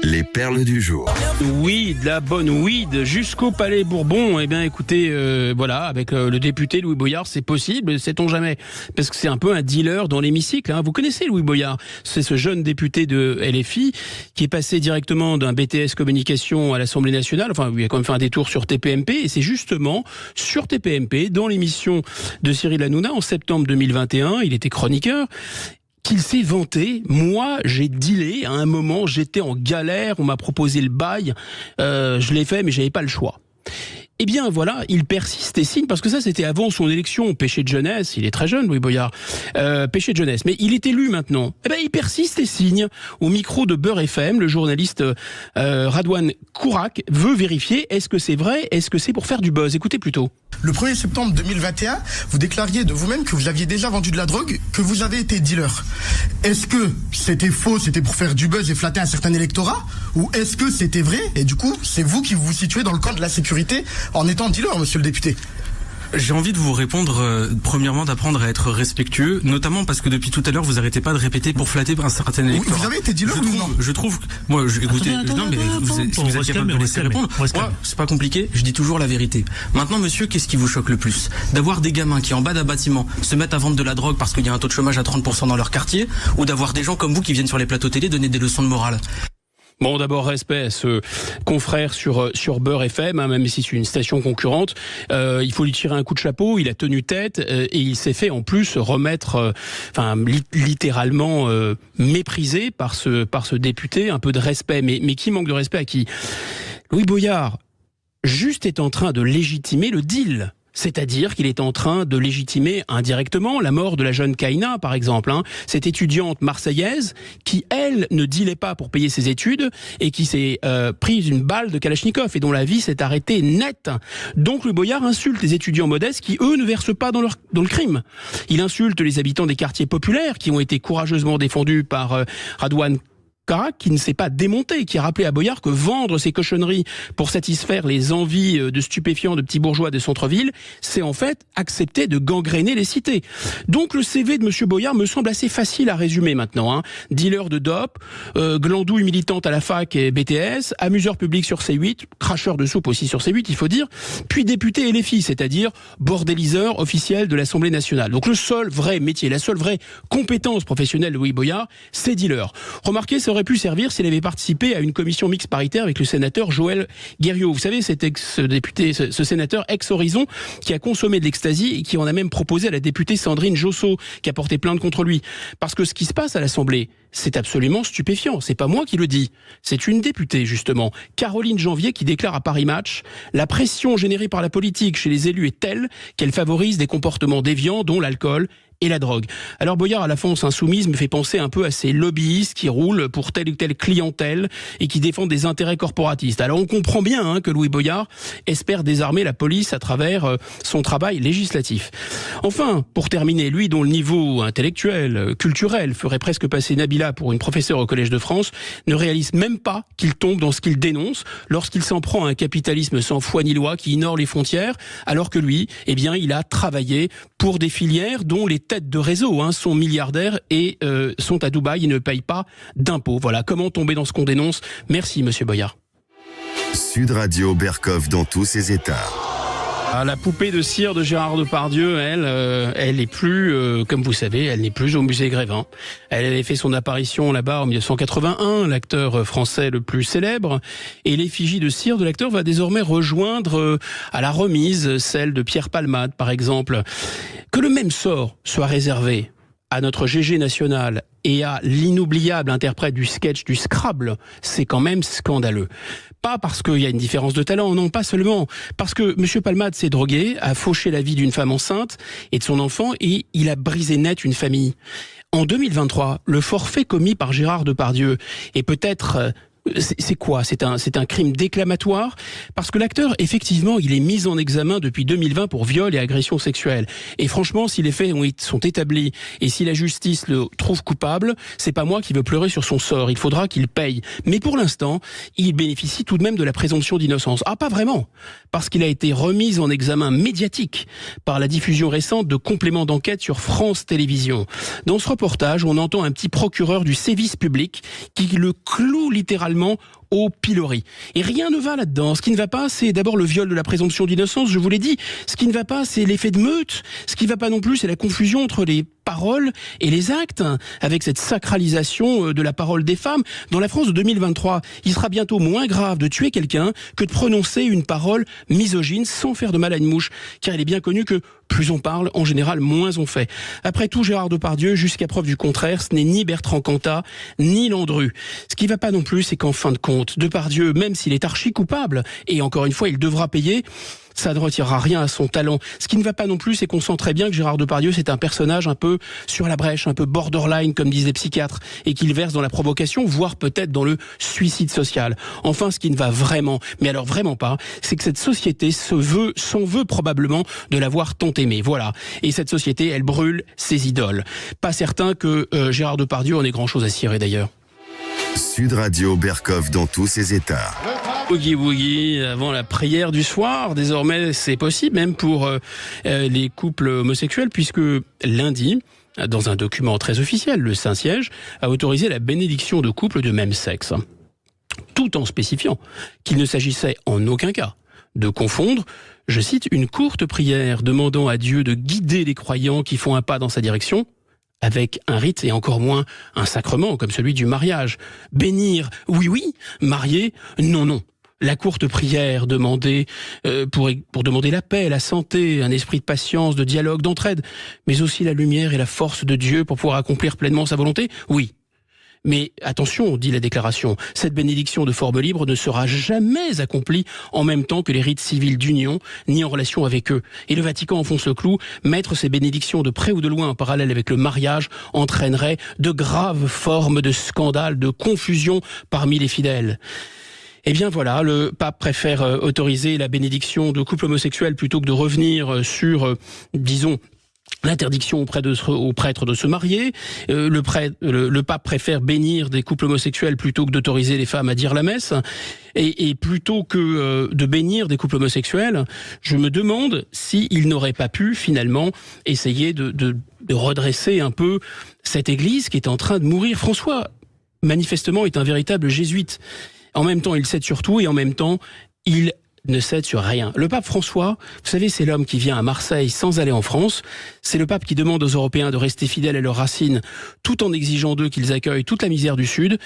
Les perles du jour. Oui, de la bonne weed jusqu'au Palais Bourbon. Eh bien, écoutez, voilà, avec le député Louis Boyard, c'est possible, sait-on jamais. Parce que c'est un peu un dealer dans l'hémicycle. Hein. Vous connaissez Louis Boyard? C'est ce jeune député de LFI qui est passé directement d'un BTS communication à l'Assemblée nationale. Enfin, il a quand même fait un détour sur TPMP. Et c'est justement sur TPMP, dans l'émission de Cyril Hanouna en septembre 2021, il était chroniqueur, qu'il s'est vanté. Moi, j'ai dealé. À un moment, j'étais en galère. On m'a proposé le bail. Je l'ai fait, mais j'avais pas le choix. Eh bien, voilà, il persiste et signe, parce que ça, c'était avant son élection, péché de jeunesse. Il est très jeune, Louis Boyard. Péché de jeunesse. Mais il est élu maintenant. Eh ben, il persiste et signe. Au micro de Beurre FM, le journaliste Radouane Kourak veut vérifier est-ce que c'est vrai, est-ce que c'est pour faire du buzz. Écoutez plutôt. Le 1er septembre 2021, vous déclariez de vous-même que vous aviez déjà vendu de la drogue, que vous avez été dealer. Est-ce que c'était faux, c'était pour faire du buzz et flatter un certain électorat? Ou est-ce que c'était vrai et du coup, c'est vous qui vous situez dans le camp de la sécurité en étant dealer, monsieur le député? J'ai envie de vous répondre, premièrement, d'apprendre à être respectueux, notamment parce que depuis tout à l'heure, vous arrêtez pas de répéter pour flatter un certain électorat. Oui, vous avez été dealer ou non? Je trouve, moi, écoutez, non, mais si vous êtes capable de laisser répondre, moi, c'est pas compliqué, je dis toujours la vérité. Maintenant, monsieur, qu'est-ce qui vous choque le plus? D'avoir des gamins qui, en bas d'un bâtiment, se mettent à vendre de la drogue parce qu'il y a un taux de chômage à 30% dans leur quartier, ou d'avoir des gens comme vous qui viennent sur les plateaux télé donner des leçons de morale? Bon, d'abord, respect à ce confrère sur Beurre FM, hein, même si c'est une station concurrente. Il faut lui tirer un coup de chapeau. Il a tenu tête et il s'est fait en plus remettre, littéralement méprisé par ce député. Un peu de respect, mais qui manque de respect à qui? Louis Boyard, juste est en train de légitimer le deal. C'est-à-dire qu'il est en train de légitimer indirectement la mort de la jeune Kaina, par exemple, hein, cette étudiante marseillaise qui, elle, ne dealait pas pour payer ses études et qui s'est prise une balle de Kalachnikov et dont la vie s'est arrêtée net. Donc Louis Boyard insulte les étudiants modestes qui, eux, ne versent pas dans le crime. Il insulte les habitants des quartiers populaires qui ont été courageusement défendus par Radouane Kourak, qui ne s'est pas démonté, qui a rappelé à Boyard que vendre ces cochonneries pour satisfaire les envies de stupéfiants de petits bourgeois des centres-villes, c'est en fait accepter de gangréner les cités. Donc le CV de monsieur Boyard me semble assez facile à résumer maintenant. Hein. Dealer de dope, glandouille militante à la fac et BTS, amuseur public sur C8, cracheur de soupe aussi sur C8, il faut dire, puis député LFI, c'est-à-dire bordéliseur officiel de l'Assemblée nationale. Donc le seul vrai métier, la seule vraie compétence professionnelle de Louis Boyard, c'est dealer. Remarquez, ça aurait pu servir s'il avait participé à une commission mixte paritaire avec le sénateur Joël Guerriot. Vous savez, cet ex-député, ce sénateur ex-Horizon qui a consommé de l'ecstasy et qui en a même proposé à la députée Sandrine Josso qui a porté plainte contre lui. Parce que ce qui se passe à l'Assemblée, c'est absolument stupéfiant. C'est pas moi qui le dis. C'est une députée, justement, Caroline Janvier, qui déclare à Paris Match « La pression générée par la politique chez les élus est telle qu'elle favorise des comportements déviants, dont l'alcool et la drogue. » Alors Boyard, à la fonce insoumise, me fait penser un peu à ces lobbyistes qui roulent pour telle ou telle clientèle et qui défendent des intérêts corporatistes. Alors on comprend bien que Louis Boyard espère désarmer la police à travers son travail législatif. Enfin, pour terminer, lui dont le niveau intellectuel, culturel, ferait presque passer Nabila pour une professeure au Collège de France, ne réalise même pas qu'il tombe dans ce qu'il dénonce lorsqu'il s'en prend à un capitalisme sans foi ni loi qui ignore les frontières, alors que lui, eh bien, il a travaillé pour des filières dont les têtes de réseau sont milliardaires et sont à Dubaï et ne payent pas d'impôts. Voilà, comment tomber dans ce qu'on dénonce. Merci, monsieur Boyard. Sud Radio Berkoff dans tous ses états. Ah, la poupée de cire de Gérard Depardieu, elle n'est plus, comme vous savez, elle n'est plus au musée Grévin. Elle avait fait son apparition là-bas en 1981, l'acteur français le plus célèbre. Et l'effigie de cire de l'acteur va désormais rejoindre à la remise celle de Pierre Palmade, par exemple. Que le même sort soit réservé à notre GG national et à l'inoubliable interprète du sketch du Scrabble, c'est quand même scandaleux. Pas parce qu'il y a une différence de talent, non, pas seulement. Parce que M. Palmade s'est drogué, a fauché la vie d'une femme enceinte et de son enfant, et il a brisé net une famille. En 2023, le forfait commis par Gérard Depardieu est peut-être... C'est quoi? C'est un crime déclamatoire parce que l'acteur, effectivement, il est mis en examen depuis 2020 pour viol et agression sexuelle. Et franchement, si les faits sont établis et si la justice le trouve coupable, c'est pas moi qui veux pleurer sur son sort. Il faudra qu'il paye. Mais pour l'instant, il bénéficie tout de même de la présomption d'innocence. Ah, pas vraiment, parce qu'il a été remis en examen médiatique par la diffusion récente de compléments d'enquête sur France Télévisions. Dans ce reportage, on entend un petit procureur du sévice public qui le cloue littéralement actuellement au pilori. Et rien ne va là-dedans. Ce qui ne va pas, c'est d'abord le viol de la présomption d'innocence, je vous l'ai dit. Ce qui ne va pas, c'est l'effet de meute. Ce qui ne va pas non plus, c'est la confusion entre les paroles et les actes, avec cette sacralisation de la parole des femmes. Dans la France de 2023, il sera bientôt moins grave de tuer quelqu'un que de prononcer une parole misogyne sans faire de mal à une mouche. Car il est bien connu que plus on parle, en général, moins on fait. Après tout, Gérard Depardieu, jusqu'à preuve du contraire, ce n'est ni Bertrand Cantat, ni Landru. Ce qui ne va pas non plus, c'est qu'en fin de compte, Depardieu, même s'il est archi coupable, et encore une fois, il devra payer, ça ne retirera rien à son talent. Ce qui ne va pas non plus, c'est qu'on sent très bien que Gérard Depardieu, c'est un personnage un peu sur la brèche, un peu borderline, comme disent les psychiatres, et qu'il verse dans la provocation, voire peut-être dans le suicide social. Enfin, ce qui ne va vraiment, mais alors vraiment pas, c'est que cette société s'en veut probablement de l'avoir tant aimé. Voilà. Et cette société, elle brûle ses idoles. Pas certain que Gérard Depardieu en ait grand-chose à cirer d'ailleurs. Sud Radio Berkoff dans tous ses états. Boogie Woogie avant la prière du soir. Désormais, c'est possible même pour les couples homosexuels, puisque lundi, dans un document très officiel, le Saint-Siège a autorisé la bénédiction de couples de même sexe, tout en spécifiant qu'il ne s'agissait en aucun cas de confondre, je cite, une courte prière demandant à Dieu de guider les croyants qui font un pas dans sa direction, avec un rite et encore moins un sacrement comme celui du mariage. Bénir, oui, marier, non. La courte prière demandée pour demander la paix, la santé, un esprit de patience, de dialogue, d'entraide, mais aussi la lumière et la force de Dieu pour pouvoir accomplir pleinement sa volonté, oui. Mais attention, dit la déclaration, cette bénédiction de forme libre ne sera jamais accomplie en même temps que les rites civils d'union, ni en relation avec eux. Et le Vatican enfonce le clou, mettre ces bénédictions de près ou de loin en parallèle avec le mariage entraînerait de graves formes de scandale, de confusion parmi les fidèles. Eh bien voilà, le pape préfère autoriser la bénédiction de couples homosexuels plutôt que de revenir sur, disons, l'interdiction aux prêtres de se marier. Le pape préfère bénir des couples homosexuels plutôt que d'autoriser les femmes à dire la messe. Et plutôt que de bénir des couples homosexuels, je me demande s'il n'aurait pas pu finalement essayer de redresser un peu cette église qui est en train de mourir. François, manifestement, est un véritable jésuite. En même temps, il cède sur tout et en même temps, il ne cède sur rien. Le pape François, vous savez, c'est l'homme qui vient à Marseille sans aller en France. C'est le pape qui demande aux Européens de rester fidèles à leurs racines tout en exigeant d'eux qu'ils accueillent toute la misère du Sud.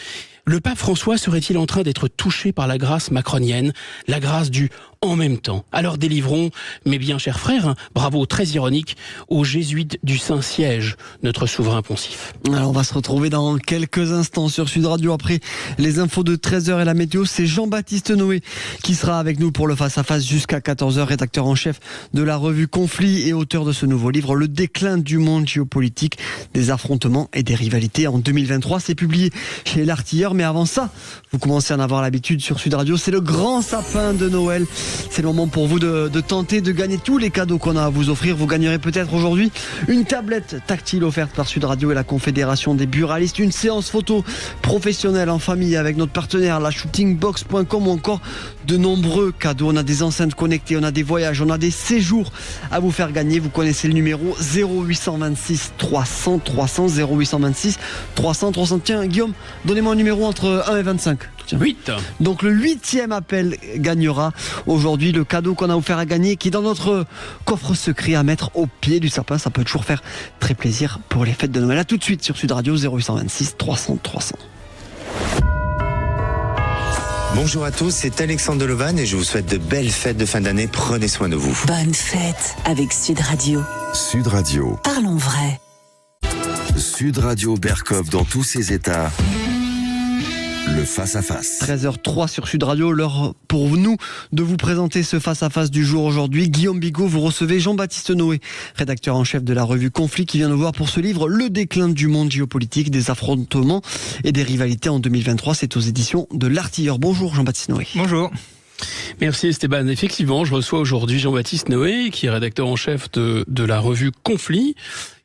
Le pape François serait-il en train d'être touché par la grâce macronienne, la grâce du « en même temps ». Alors délivrons, mes bien chers frères, bravo, très ironique, aux jésuites du Saint-Siège, notre souverain poncif. Alors on va se retrouver dans quelques instants sur Sud Radio après les infos de 13h et la météo. C'est Jean-Baptiste Noé qui sera avec nous pour le face-à-face jusqu'à 14h, rédacteur en chef de la revue Conflit et auteur de ce nouveau livre, Le déclin du monde géopolitique, des affrontements et des rivalités en 2023. C'est publié chez L'Artilleur. Mais avant ça, vous commencez à en avoir l'habitude sur Sud Radio, c'est le grand sapin de Noël. C'est le moment pour vous de tenter de gagner tous les cadeaux qu'on a à vous offrir. Vous gagnerez peut-être aujourd'hui une tablette tactile offerte par Sud Radio et la Confédération des buralistes, une séance photo professionnelle en famille avec notre partenaire, la shootingbox.com, ou encore de nombreux cadeaux. On a des enceintes connectées, on a des voyages, on a des séjours à vous faire gagner. Vous connaissez le numéro 0826 300 300, 0826 300 300. Tiens, Guillaume, donnez-moi un numéro entre 1 et 25. Tiens. 8. Donc le 8e appel gagnera aujourd'hui le cadeau qu'on a offert à gagner, qui est dans notre coffre secret à mettre au pied du sapin. Ça peut toujours faire très plaisir pour les fêtes de Noël. À tout de suite sur Sud Radio, 0826 300 300. Bonjour à tous, c'est Alexandre Delovan et je vous souhaite de belles fêtes de fin d'année. Prenez soin de vous. Bonne fête avec Sud Radio. Sud Radio. Parlons vrai. Sud Radio Berkoff dans tous ses états. Le face-à-face. 13h03 sur Sud Radio, l'heure pour nous de vous présenter ce face-à-face du jour aujourd'hui. Guillaume Bigot, vous recevez Jean-Baptiste Noé, rédacteur en chef de la revue Conflit, qui vient nous voir pour ce livre Le déclin du monde géopolitique, des affrontements et des rivalités en 2023. C'est aux éditions de L'Artilleur. Bonjour Jean-Baptiste Noé. Bonjour. Merci Esteban. Effectivement, je reçois aujourd'hui Jean-Baptiste Noé, qui est rédacteur en chef de la revue Conflit,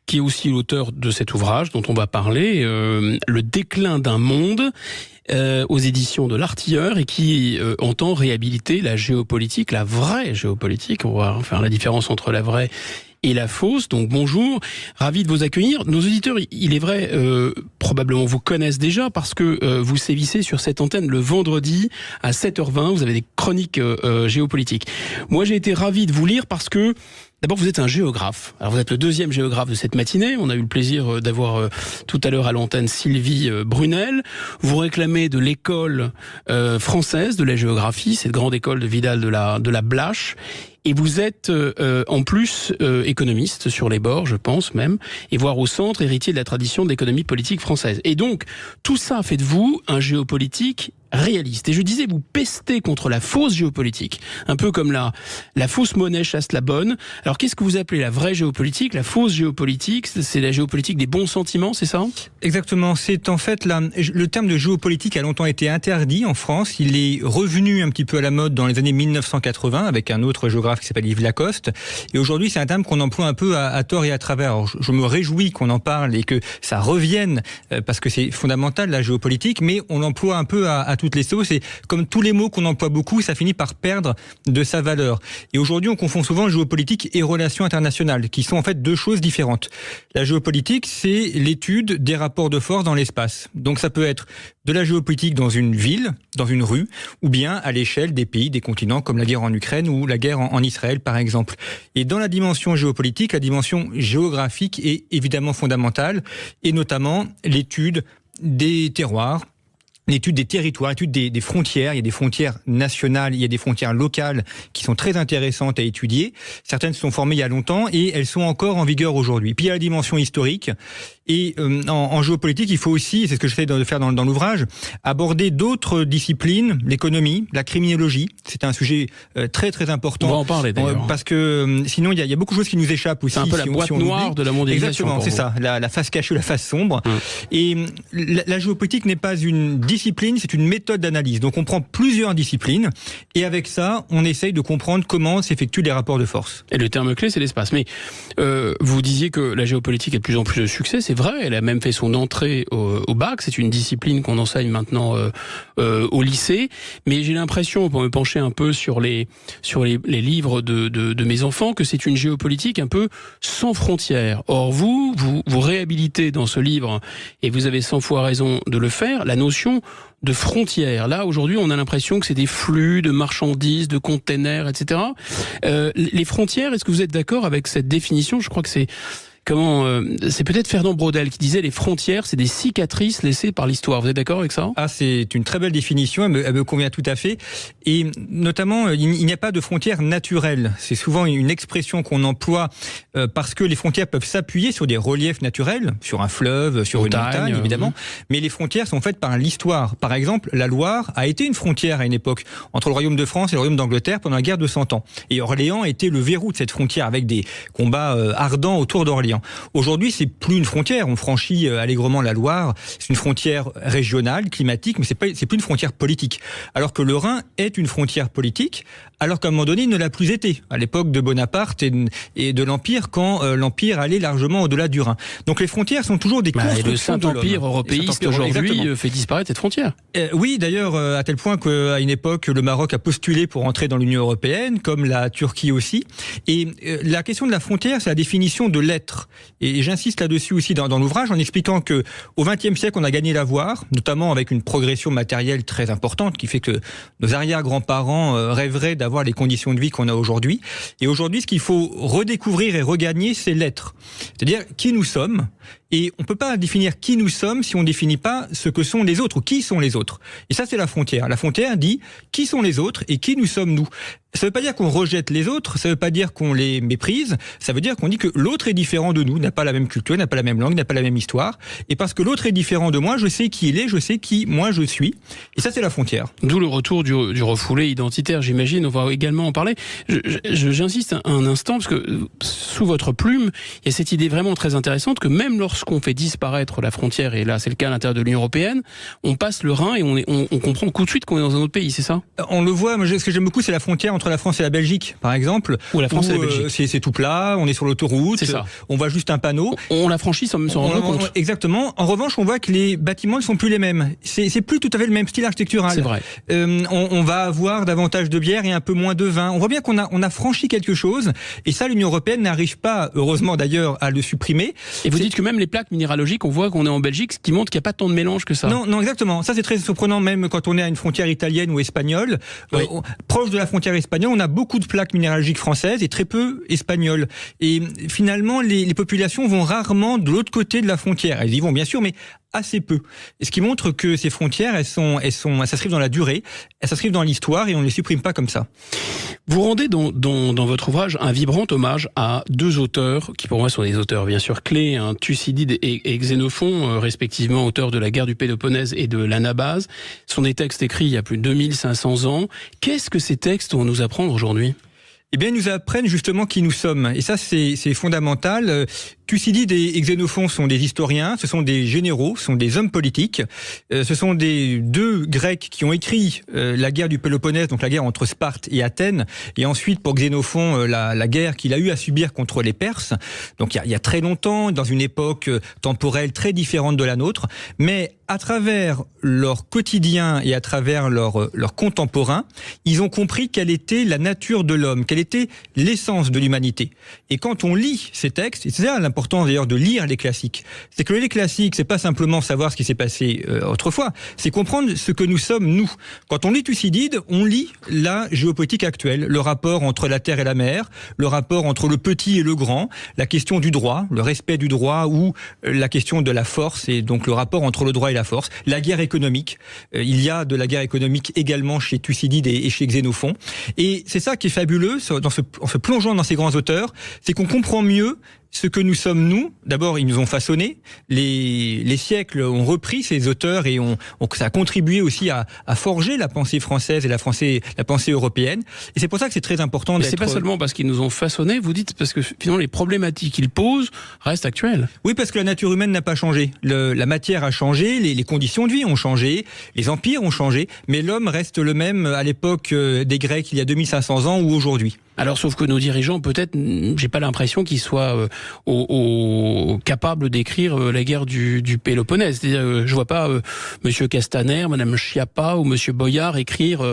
qui est aussi l'auteur de cet ouvrage dont on va parler, Le déclin d'un monde, aux éditions de L'Artilleur, et qui entend réhabiliter la géopolitique, la vraie géopolitique. On va faire la différence entre la vraie et la Fosse. Donc bonjour, ravi de vous accueillir. Nos auditeurs, il est vrai, probablement vous connaissent déjà parce que vous sévissez sur cette antenne le vendredi à 7h20. Vous avez des chroniques géopolitiques. Moi, j'ai été ravi de vous lire parce que d'abord, vous êtes un géographe. Alors, vous êtes le deuxième géographe de cette matinée. On a eu le plaisir d'avoir tout à l'heure à l'antenne Sylvie Brunel. Vous réclamez de l'école française de la géographie, cette grande école de Vidal de la Blache. Et vous êtes en plus économiste sur les bords, je pense même, et voire au centre, héritier de la tradition de l'économie politique française. Et donc, tout ça fait de vous un géopolitique réaliste. Et je disais, vous pestez contre la fausse géopolitique, un peu comme la fausse monnaie chasse la bonne. Alors qu'est-ce que vous appelez la vraie géopolitique? La fausse géopolitique, c'est la géopolitique des bons sentiments, c'est ça? Exactement, c'est en fait le terme de géopolitique a longtemps été interdit en France. Il est revenu un petit peu à la mode dans les années 1980 avec un autre géographe qui s'appelle Yves Lacoste. Et aujourd'hui, c'est un terme qu'on emploie un peu à tort et à travers. Alors, je me réjouis qu'on en parle et que ça revienne parce que c'est fondamental la géopolitique, mais on l'emploie un peu à toutes les sauces, et comme tous les mots qu'on emploie beaucoup, ça finit par perdre de sa valeur. Et aujourd'hui, on confond souvent géopolitique et relations internationales, qui sont en fait deux choses différentes. La géopolitique, c'est l'étude des rapports de force dans l'espace. Donc ça peut être de la géopolitique dans une ville, dans une rue, ou bien à l'échelle des pays, des continents, comme la guerre en Ukraine ou la guerre en Israël, par exemple. Et dans la dimension géopolitique, la dimension géographique est évidemment fondamentale, et notamment l'étude des terroirs, l'étude des territoires, l'étude des frontières. Il y a des frontières nationales, il y a des frontières locales qui sont très intéressantes à étudier. Certaines se sont formées il y a longtemps et elles sont encore en vigueur aujourd'hui. Puis il y a la dimension historique. Et en géopolitique, il faut aussi, c'est ce que j'essaie de faire dans l'ouvrage, aborder d'autres disciplines, l'économie, la criminologie. C'est un sujet très très important. On va en parler d'ailleurs. Parce que sinon, il y a beaucoup de choses qui nous échappent aussi. C'est un peu la boîte noire de la mondialisation. Exactement, c'est ça, la face cachée, la face sombre. Et la géopolitique n'est pas une discipline, c'est une méthode d'analyse. Donc on prend plusieurs disciplines et avec ça, on essaye de comprendre comment s'effectuent les rapports de force. Et le terme clé, c'est l'espace. Mais vous disiez que la géopolitique a de plus en plus de succès, c'est vrai, elle a même fait son entrée au bac, c'est une discipline qu'on enseigne maintenant au lycée, mais j'ai l'impression, pour me pencher un peu sur les livres de mes enfants, que c'est une géopolitique un peu sans frontières. Or vous réhabilitez dans ce livre, et vous avez 100 fois raison de le faire, la notion de frontières. Là, aujourd'hui, on a l'impression que c'est des flux de marchandises, de containers, etc. Les frontières, est-ce que vous êtes d'accord avec cette définition? Je crois que c'est c'est peut-être Fernand Braudel qui disait les frontières, c'est des cicatrices laissées par l'histoire. Vous êtes d'accord avec ça? Ah, c'est une très belle définition, elle me convient tout à fait. Et notamment, il n'y a pas de frontières naturelles. C'est souvent une expression qu'on emploie parce que les frontières peuvent s'appuyer sur des reliefs naturels, sur un fleuve, sur une montagne, évidemment. Mais les frontières sont faites par l'histoire. Par exemple, la Loire a été une frontière à une époque entre le royaume de France et le royaume d'Angleterre pendant la guerre de 100 ans. Et Orléans était le verrou de cette frontière avec des combats ardents autour d'Orléans. Aujourd'hui, c'est plus une frontière. On franchit allègrement la Loire. C'est une frontière régionale, climatique, mais c'est plus une frontière politique. Alors que le Rhin est une frontière politique, alors qu'à un moment donné, il ne l'a plus été. À l'époque de Bonaparte et de l'Empire, quand l'Empire allait largement au-delà du Rhin. Donc les frontières sont toujours des constructions de l'homme. Et le Saint-Empire européiste aujourd'hui fait disparaître cette frontière. Oui, d'ailleurs, à tel point qu'à une époque, le Maroc a postulé pour entrer dans l'Union européenne, comme la Turquie aussi. Et la question de la frontière, c'est la définition de l'être. Et j'insiste là-dessus aussi dans l'ouvrage en expliquant que au XXe siècle, on a gagné l'avoir, notamment avec une progression matérielle très importante qui fait que nos arrière-grands-parents rêveraient d'avoir les conditions de vie qu'on a aujourd'hui. Et aujourd'hui, ce qu'il faut redécouvrir et regagner, c'est l'être. C'est-à-dire qui nous sommes. Et on ne peut pas définir qui nous sommes si on ne définit pas ce que sont les autres ou qui sont les autres. Et ça, c'est la frontière. La frontière dit qui sont les autres et qui nous sommes nous. Ça ne veut pas dire qu'on rejette les autres, ça ne veut pas dire qu'on les méprise, ça veut dire qu'on dit que l'autre est différent de nous, n'a pas la même culture, n'a pas la même langue, n'a pas la même histoire. Et parce que l'autre est différent de moi, je sais qui il est, je sais qui moi je suis. Et ça, c'est la frontière. D'où le retour du refoulé identitaire, j'imagine. On va également en parler. J'insiste un instant, parce que sous votre plume, il y a cette idée vraiment très intéressante que même lorsque lorsqu'on fait disparaître la frontière, et là c'est le cas à l'intérieur de l'Union européenne, on passe le Rhin et on comprend tout de suite qu'on est dans un autre pays, c'est ça? On le voit, moi, ce que j'aime beaucoup, c'est la frontière entre la France et la Belgique, par exemple. Ou la France et la Belgique. C'est tout plat, on est sur l'autoroute, c'est ça. On voit juste un panneau. On la franchit sans même s'en rendre compte. Exactement. En revanche, on voit que les bâtiments ne sont plus les mêmes. C'est plus tout à fait le même style architectural. C'est vrai. On va avoir davantage de bière et un peu moins de vin. On voit bien qu'on a franchi quelque chose, et ça, l'Union européenne n'arrive pas, heureusement d'ailleurs, à le supprimer. Et vous dites que même les plaques minéralogiques, on voit qu'on est en Belgique, ce qui montre qu'il n'y a pas tant de mélange que ça. Non, exactement. Ça, c'est très surprenant, même quand on est à une frontière italienne ou espagnole. Oui. Proche de la frontière espagnole, on a beaucoup de plaques minéralogiques françaises et très peu espagnoles. Et finalement, les populations vont rarement de l'autre côté de la frontière. Elles y vont bien sûr, mais assez peu. Et ce qui montre que ces frontières, elles s'inscrivent dans la durée, elles s'inscrivent dans l'histoire, et on ne les supprime pas comme ça. Vous rendez dans votre ouvrage un vibrant hommage à deux auteurs, qui pour moi sont des auteurs bien sûr clés, hein, Thucydide et Xénophon, respectivement auteurs de la guerre du Péloponnèse et de l'Anabase. Ce sont des textes écrits il y a plus de 2500 ans. Qu'est-ce que ces textes vont nous apprendre aujourd'hui ? Eh bien, ils nous apprennent justement qui nous sommes. Et ça, c'est fondamental. Thucydide et Xénophon sont des historiens, ce sont des généraux, ce sont des hommes politiques. Ce sont des deux Grecs qui ont écrit la guerre du Péloponnèse, donc la guerre entre Sparte et Athènes. Et ensuite, pour Xénophon, la guerre qu'il a eu à subir contre les Perses. Donc, il y a très longtemps, dans une époque temporelle très différente de la nôtre. Mais à travers leur quotidien et à travers leur contemporains, ils ont compris quelle était la nature de l'homme, quelle était l'essence de l'humanité. Et quand on lit ces textes, et c'est ça l'importance d'ailleurs de lire les classiques, c'est que les classiques, c'est pas simplement savoir ce qui s'est passé autrefois, c'est comprendre ce que nous sommes nous. Quand on lit Thucydide, on lit la géopolitique actuelle, le rapport entre la terre et la mer, le rapport entre le petit et le grand, la question du droit, le respect du droit, ou la question de la force, et donc le rapport entre le droit et la force, la guerre économique. Il y a de la guerre économique également chez Thucydide et chez Xénophon. Et c'est ça qui est fabuleux en se plongeant dans ces grands auteurs, c'est qu'on comprend mieux ce que nous sommes nous. D'abord, ils nous ont façonnés. Les siècles ont repris ces auteurs et ça a contribué aussi à forger la pensée française et la pensée européenne. Et c'est pour ça que c'est très important d'être... Mais c'est pas seulement parce qu'ils nous ont façonnés, vous dites, parce que finalement les problématiques qu'ils posent restent actuelles. Oui, parce que la nature humaine n'a pas changé. La matière a changé, les conditions de vie ont changé, les empires ont changé, mais l'homme reste le même à l'époque des Grecs il y a 2500 ans ou aujourd'hui. Alors, sauf que nos dirigeants, peut-être, j'ai pas l'impression qu'ils soient capables d'écrire la guerre du Péloponnèse. C'est-à-dire, je vois pas Monsieur Castaner, Madame Schiappa ou Monsieur Boyard écrire,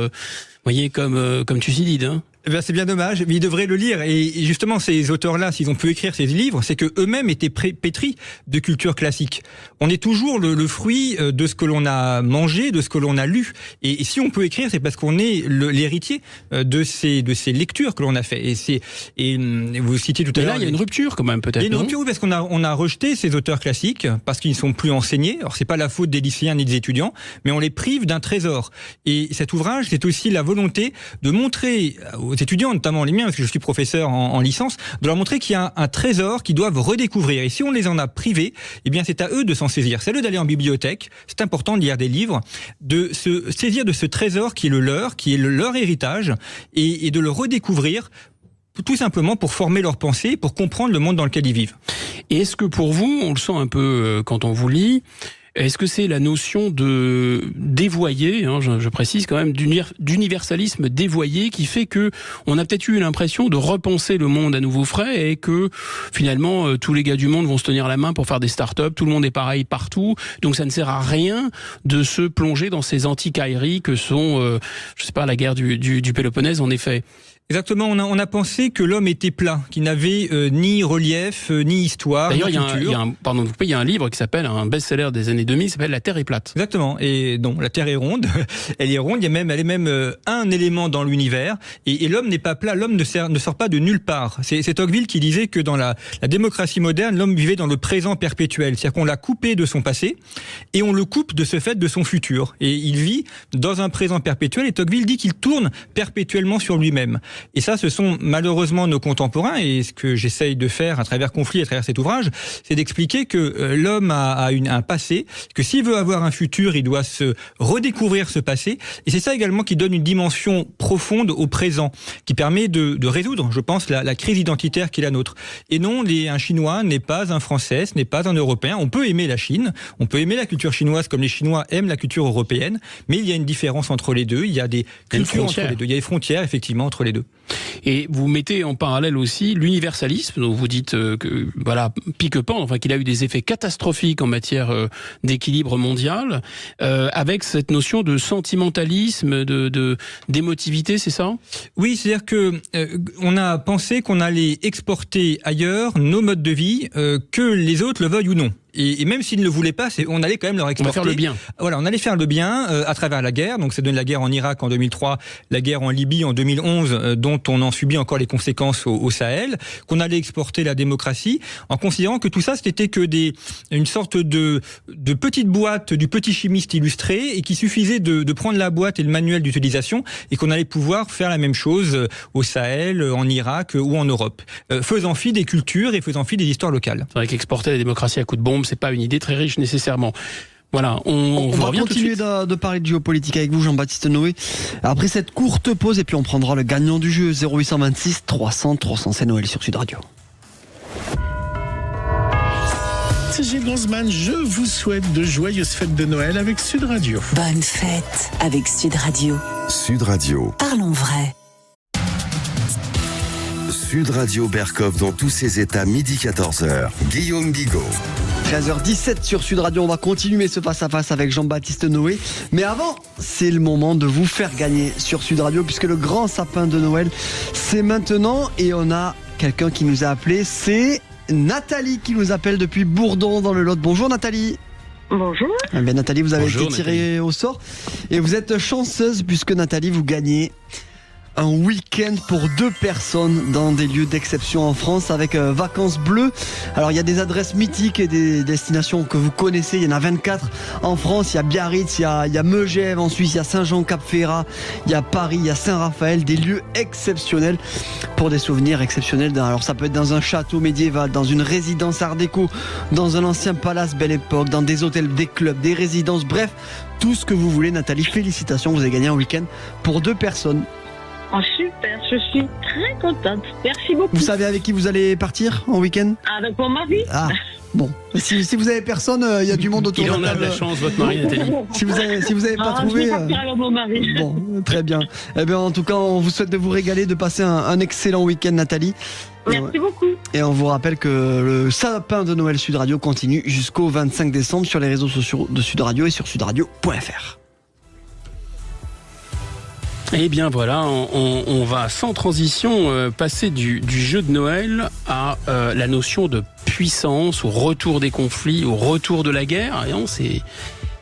voyez, comme Thucydide, hein. Eh bien, c'est bien dommage, mais ils devraient le lire. Et justement, ces auteurs-là, s'ils ont pu écrire ces livres, c'est que eux-mêmes étaient pétris de culture classique. On est toujours le fruit de ce que l'on a mangé, de ce que l'on a lu. Et si on peut écrire, c'est parce qu'on est l'héritier de ces lectures que l'on a fait. Et vous citiez tout à l'heure. Et là, il y a une rupture quand même, peut-être. Il y a une rupture, oui, parce qu'on a rejeté ces auteurs classiques parce qu'ils ne sont plus enseignés. Alors, c'est pas la faute des lycéens ni des étudiants, mais on les prive d'un trésor. Et cet ouvrage, c'est aussi la volonté de montrer aux étudiants, notamment les miens, parce que je suis professeur en licence, de leur montrer qu'il y a un trésor qu'ils doivent redécouvrir. Et si on les en a privés, eh bien c'est à eux de s'en saisir. C'est à eux d'aller en bibliothèque. C'est important de lire des livres, de se saisir de ce trésor qui est le leur, qui est leur héritage, et de le redécouvrir, tout simplement pour former leur pensée, pour comprendre le monde dans lequel ils vivent. Et est-ce que pour vous, on le sent un peu quand on vous lit, est-ce que c'est la notion de dévoyé, hein, je précise quand même, d'universalisme dévoyé qui fait que on a peut-être eu l'impression de repenser le monde à nouveau frais et que finalement tous les gars du monde vont se tenir la main pour faire des start-up, tout le monde est pareil partout, donc ça ne sert à rien de se plonger dans ces antiquailleries que sont, je sais pas, la guerre du Péloponnèse en effet. Exactement, on a pensé que l'homme était plat, qu'il n'avait ni relief, ni histoire, d'ailleurs, ni culture. Il y a un livre qui s'appelle, un best-seller des années 2000, qui s'appelle La Terre est plate. Exactement, et non, la Terre est ronde, elle est ronde, elle est même un élément dans l'univers, et l'homme n'est pas plat, l'homme ne sort pas de nulle part. C'est Tocqueville qui disait que dans la démocratie moderne, l'homme vivait dans le présent perpétuel, c'est-à-dire qu'on l'a coupé de son passé, et on le coupe de ce fait de son futur. Et il vit dans un présent perpétuel, et Tocqueville dit qu'il tourne perpétuellement sur lui-même. Et ça, ce sont malheureusement nos contemporains. Et ce que j'essaye de faire à travers Conflit, à travers cet ouvrage, c'est d'expliquer que l'homme a un passé, que s'il veut avoir un futur, il doit se redécouvrir ce passé. Et c'est ça également qui donne une dimension profonde au présent, qui permet de résoudre, je pense, la crise identitaire qui est la nôtre. Et non, un Chinois n'est pas un Français, ce n'est pas un Européen. On peut aimer la Chine, on peut aimer la culture chinoise comme les Chinois aiment la culture européenne, mais il y a une différence entre les deux, il y a des cultures entre les deux, il y a des frontières effectivement entre les deux. Et vous mettez en parallèle aussi l'universalisme, dont vous dites que voilà, pique-pendre, enfin qu'il a eu des effets catastrophiques en matière d'équilibre mondial, avec cette notion de sentimentalisme, d'émotivité, c'est ça ? Oui, c'est-à-dire que on a pensé qu'on allait exporter ailleurs nos modes de vie, que les autres le veuillent ou non. Et même s'ils ne le voulaient pas, on allait quand même leur exporter. On va faire le bien. Voilà, on allait faire le bien à travers la guerre. Donc, c'est donné la guerre en Irak en 2003, la guerre en Libye en 2011, dont on en subit encore les conséquences au Sahel, qu'on allait exporter la démocratie, en considérant que tout ça, c'était que une sorte de petite boîte du petit chimiste illustré, et qu'il suffisait de prendre la boîte et le manuel d'utilisation, et qu'on allait pouvoir faire la même chose au Sahel, en Irak ou en Europe, faisant fi des cultures et faisant fi des histoires locales. C'est vrai qu'exporter la démocratie à coup de bombe, c'est pas une idée très riche nécessairement. Voilà, on va continuer de parler de géopolitique avec vous, Jean-Baptiste Noé. Après cette courte pause, et puis on prendra le gagnant du jeu, 0826 300 300, c'est Noël sur Sud Radio. C'est Gilles Gonzman, je vous souhaite de joyeuses fêtes de Noël avec Sud Radio. Bonne fête avec Sud Radio. Sud Radio. Parlons vrai. Sud Radio Berkov dans tous ses états, midi 14h. Guillaume Bigot. 13h17 sur Sud Radio, on va continuer ce face-à-face avec Jean-Baptiste Noé. Mais avant, c'est le moment de vous faire gagner sur Sud Radio, puisque le grand sapin de Noël, c'est maintenant. Et on a quelqu'un qui nous a appelé, c'est Nathalie qui nous appelle depuis Bourdon dans le Lot. Bonjour Nathalie. Bonjour. Eh bien, Nathalie, vous avez été tirée au sort. Et vous êtes chanceuse, puisque Nathalie, vous gagnez un week-end pour 2 personnes dans des lieux d'exception en France avec Vacances Bleues. Alors il y a des adresses mythiques et des destinations que vous connaissez, il y en a 24 en France, il y a Biarritz, il y a Megève en Suisse, il y a Saint-Jean-Cap-Ferrat, il y a Paris, il y a Saint-Raphaël, des lieux exceptionnels pour des souvenirs exceptionnels. Alors ça peut être dans un château médiéval, dans une résidence art déco, dans un ancien palace Belle Époque, dans des hôtels, des clubs, des résidences, bref, tout ce que vous voulez. Nathalie, félicitations, vous avez gagné un week-end pour 2 personnes. Oh, super, je suis très contente. Merci beaucoup. Vous savez avec qui vous allez partir en week-end ? Avec mon mari. Ah, bon. Si vous avez personne, il y a du monde autour de la table. Il en a de la chance, votre mari, Nathalie. Si vous avez pas trouvé... Je vais partir avec mon mari. Bon, très bien. Eh bien, en tout cas, on vous souhaite de vous régaler, de passer un excellent week-end, Nathalie. Merci beaucoup. Et on vous rappelle que le sapin de Noël Sud Radio continue jusqu'au 25 décembre sur les réseaux sociaux de Sud Radio et sur sudradio.fr. Eh bien voilà, on va sans transition passer du jeu de Noël à la notion de puissance, au retour des conflits, au retour de la guerre. Et non,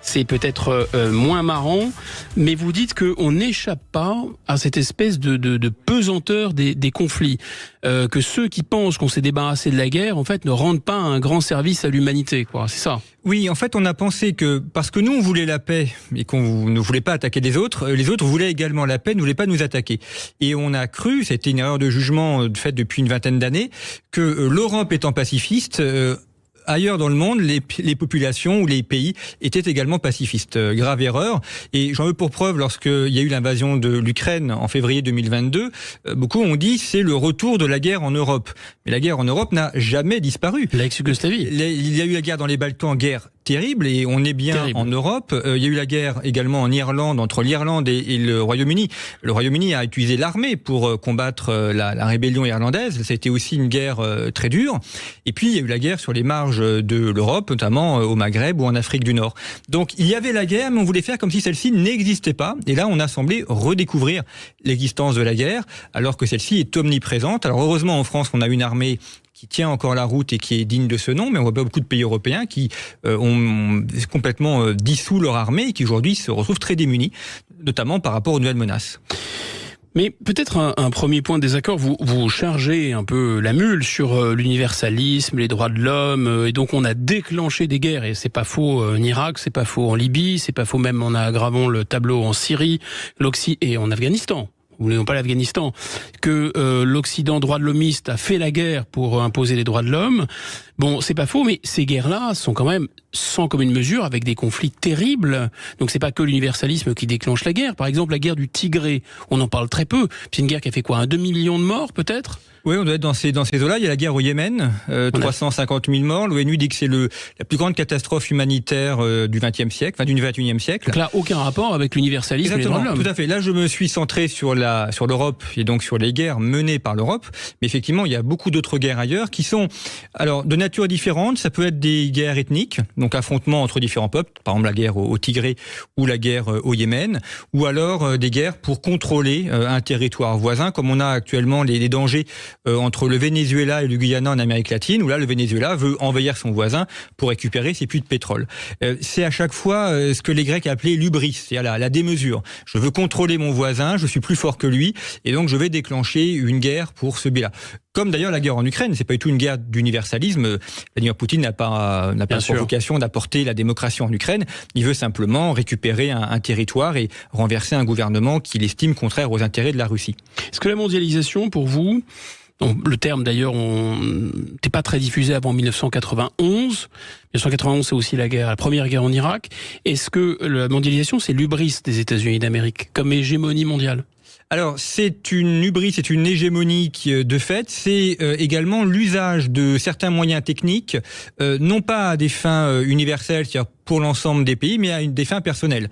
c'est peut-être moins marrant, mais vous dites qu'on n'échappe pas à cette espèce de pesanteur des conflits, que ceux qui pensent qu'on s'est débarrassé de la guerre, en fait, ne rendent pas un grand service à l'humanité, quoi. C'est ça. Oui, en fait, on a pensé que, parce que nous, on voulait la paix, et qu'on ne voulait pas attaquer les autres voulaient également la paix, ne voulaient pas nous attaquer. Et on a cru, c'était une erreur de jugement faite depuis une vingtaine d'années, que l'Europe étant pacifiste, ailleurs dans le monde, les populations ou les pays étaient également pacifistes. Grave erreur. Et j'en veux pour preuve, lorsqu'il y a eu l'invasion de l'Ukraine en février 2022, beaucoup ont dit c'est le retour de la guerre en Europe. Mais la guerre en Europe n'a jamais disparu. L'ex-Yougoslavie. Il y a eu la guerre dans les Balkans, guerre terrible, et on est bien en Europe. Il y a eu la guerre également en Irlande, entre l'Irlande et le Royaume-Uni. Le Royaume-Uni a utilisé l'armée pour combattre la rébellion irlandaise. C'était aussi une guerre très dure. Et puis il y a eu la guerre sur les marges de l'Europe, notamment au Maghreb ou en Afrique du Nord. Donc il y avait la guerre, mais on voulait faire comme si celle-ci n'existait pas. Et là, on a semblé redécouvrir l'existence de la guerre, alors que celle-ci est omniprésente. Alors heureusement, en France, on a une armée qui tient encore la route et qui est digne de ce nom, mais on voit pas beaucoup de pays européens qui ont complètement dissous leur armée et qui aujourd'hui se retrouvent très démunis, notamment par rapport aux nouvelles menaces. Mais peut-être un premier point de désaccord, vous chargez un peu la mule sur l'universalisme, les droits de l'homme, et donc on a déclenché des guerres, et c'est pas faux en Irak, c'est pas faux en Libye, c'est pas faux même en aggravant le tableau en Syrie, et en Afghanistan. n'oublions pas l'Afghanistan, que l'Occident droit de l'homiste a fait la guerre pour imposer les droits de l'homme. Bon, c'est pas faux, mais ces guerres-là sont quand même sans commune mesure avec des conflits terribles. Donc c'est pas que l'universalisme qui déclenche la guerre. Par exemple, la guerre du Tigré, on en parle très peu. C'est une guerre qui a fait quoi, un demi-million de morts peut-être ? Oui, on doit être dans ces eaux-là. Il y a la guerre au Yémen, 350 000 morts. L'ONU dit que c'est la plus grande catastrophe humanitaire du XXe siècle, du XXIe siècle. Donc là, aucun rapport avec l'universalisme et les droits de l'homme. Tout à fait. Là, je me suis centré sur l'Europe et donc sur les guerres menées par l'Europe. Mais effectivement, il y a beaucoup d'autres guerres ailleurs qui sont, alors, de nature différente. Ça peut être des guerres ethniques, donc affrontements entre différents peuples, par exemple la guerre au Tigré ou la guerre au Yémen, ou alors des guerres pour contrôler un territoire voisin, comme on a actuellement les dangers entre le Venezuela et le Guyana en Amérique latine, où là le Venezuela veut envahir son voisin pour récupérer ses puits de pétrole. C'est à chaque fois ce que les Grecs appelaient l'hubris, c'est-à-dire la démesure. Je veux contrôler mon voisin, je suis plus fort que lui, et donc je vais déclencher une guerre pour ce but-là. Comme d'ailleurs la guerre en Ukraine, c'est pas du tout une guerre d'universalisme. Vladimir Poutine n'a pas pour vocation d'apporter la démocratie en Ukraine. Il veut simplement récupérer un territoire et renverser un gouvernement qu'il estime contraire aux intérêts de la Russie. Est-ce que la mondialisation, pour vous, le terme d'ailleurs n'était pas très diffusé avant 1991. 1991, c'est aussi la première guerre en Irak. Est-ce que la mondialisation, c'est l'hubris des États-Unis d'Amérique comme hégémonie mondiale ? Alors, c'est une hubris, c'est une hégémonie qui, de fait, c'est également l'usage de certains moyens techniques, non pas à des fins universelles, c'est-à-dire pour l'ensemble des pays, mais à des fins personnelles.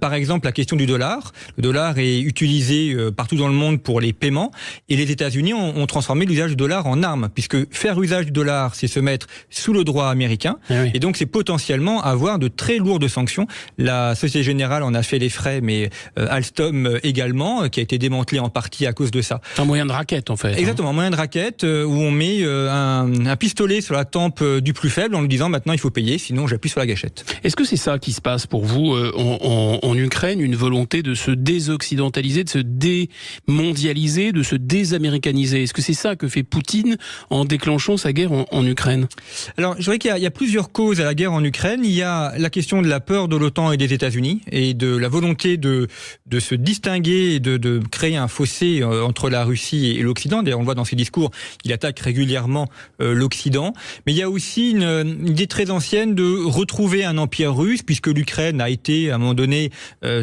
Par exemple, la question du dollar. Le dollar est utilisé partout dans le monde pour les paiements, et les États-Unis ont transformé l'usage du dollar en arme, puisque faire usage du dollar, c'est se mettre sous le droit américain, et donc c'est potentiellement avoir de très lourdes sanctions. La Société Générale en a fait les frais, mais Alstom également, qui a été démantelé en partie à cause de ça. C'est un moyen de raquette, en fait. Exactement, un moyen de raquette où on met un pistolet sur la tempe du plus faible en lui disant maintenant il faut payer, sinon j'appuie sur la gâchette. Est-ce que c'est ça qui se passe pour vous en Ukraine, une volonté de se désoccidentaliser, de se démondialiser, de se désaméricaniser ? Est-ce que c'est ça que fait Poutine en déclenchant sa guerre en Ukraine ? Alors, je dirais qu'il y a plusieurs causes à la guerre en Ukraine. Il y a la question de la peur de l'OTAN et des États-Unis et de la volonté de se distinguer et de créer un fossé entre la Russie et l'Occident. D'ailleurs, on le voit dans ses discours, il attaque régulièrement l'Occident. Mais il y a aussi une idée très ancienne de retrouver un empire russe, puisque l'Ukraine a été à un moment donné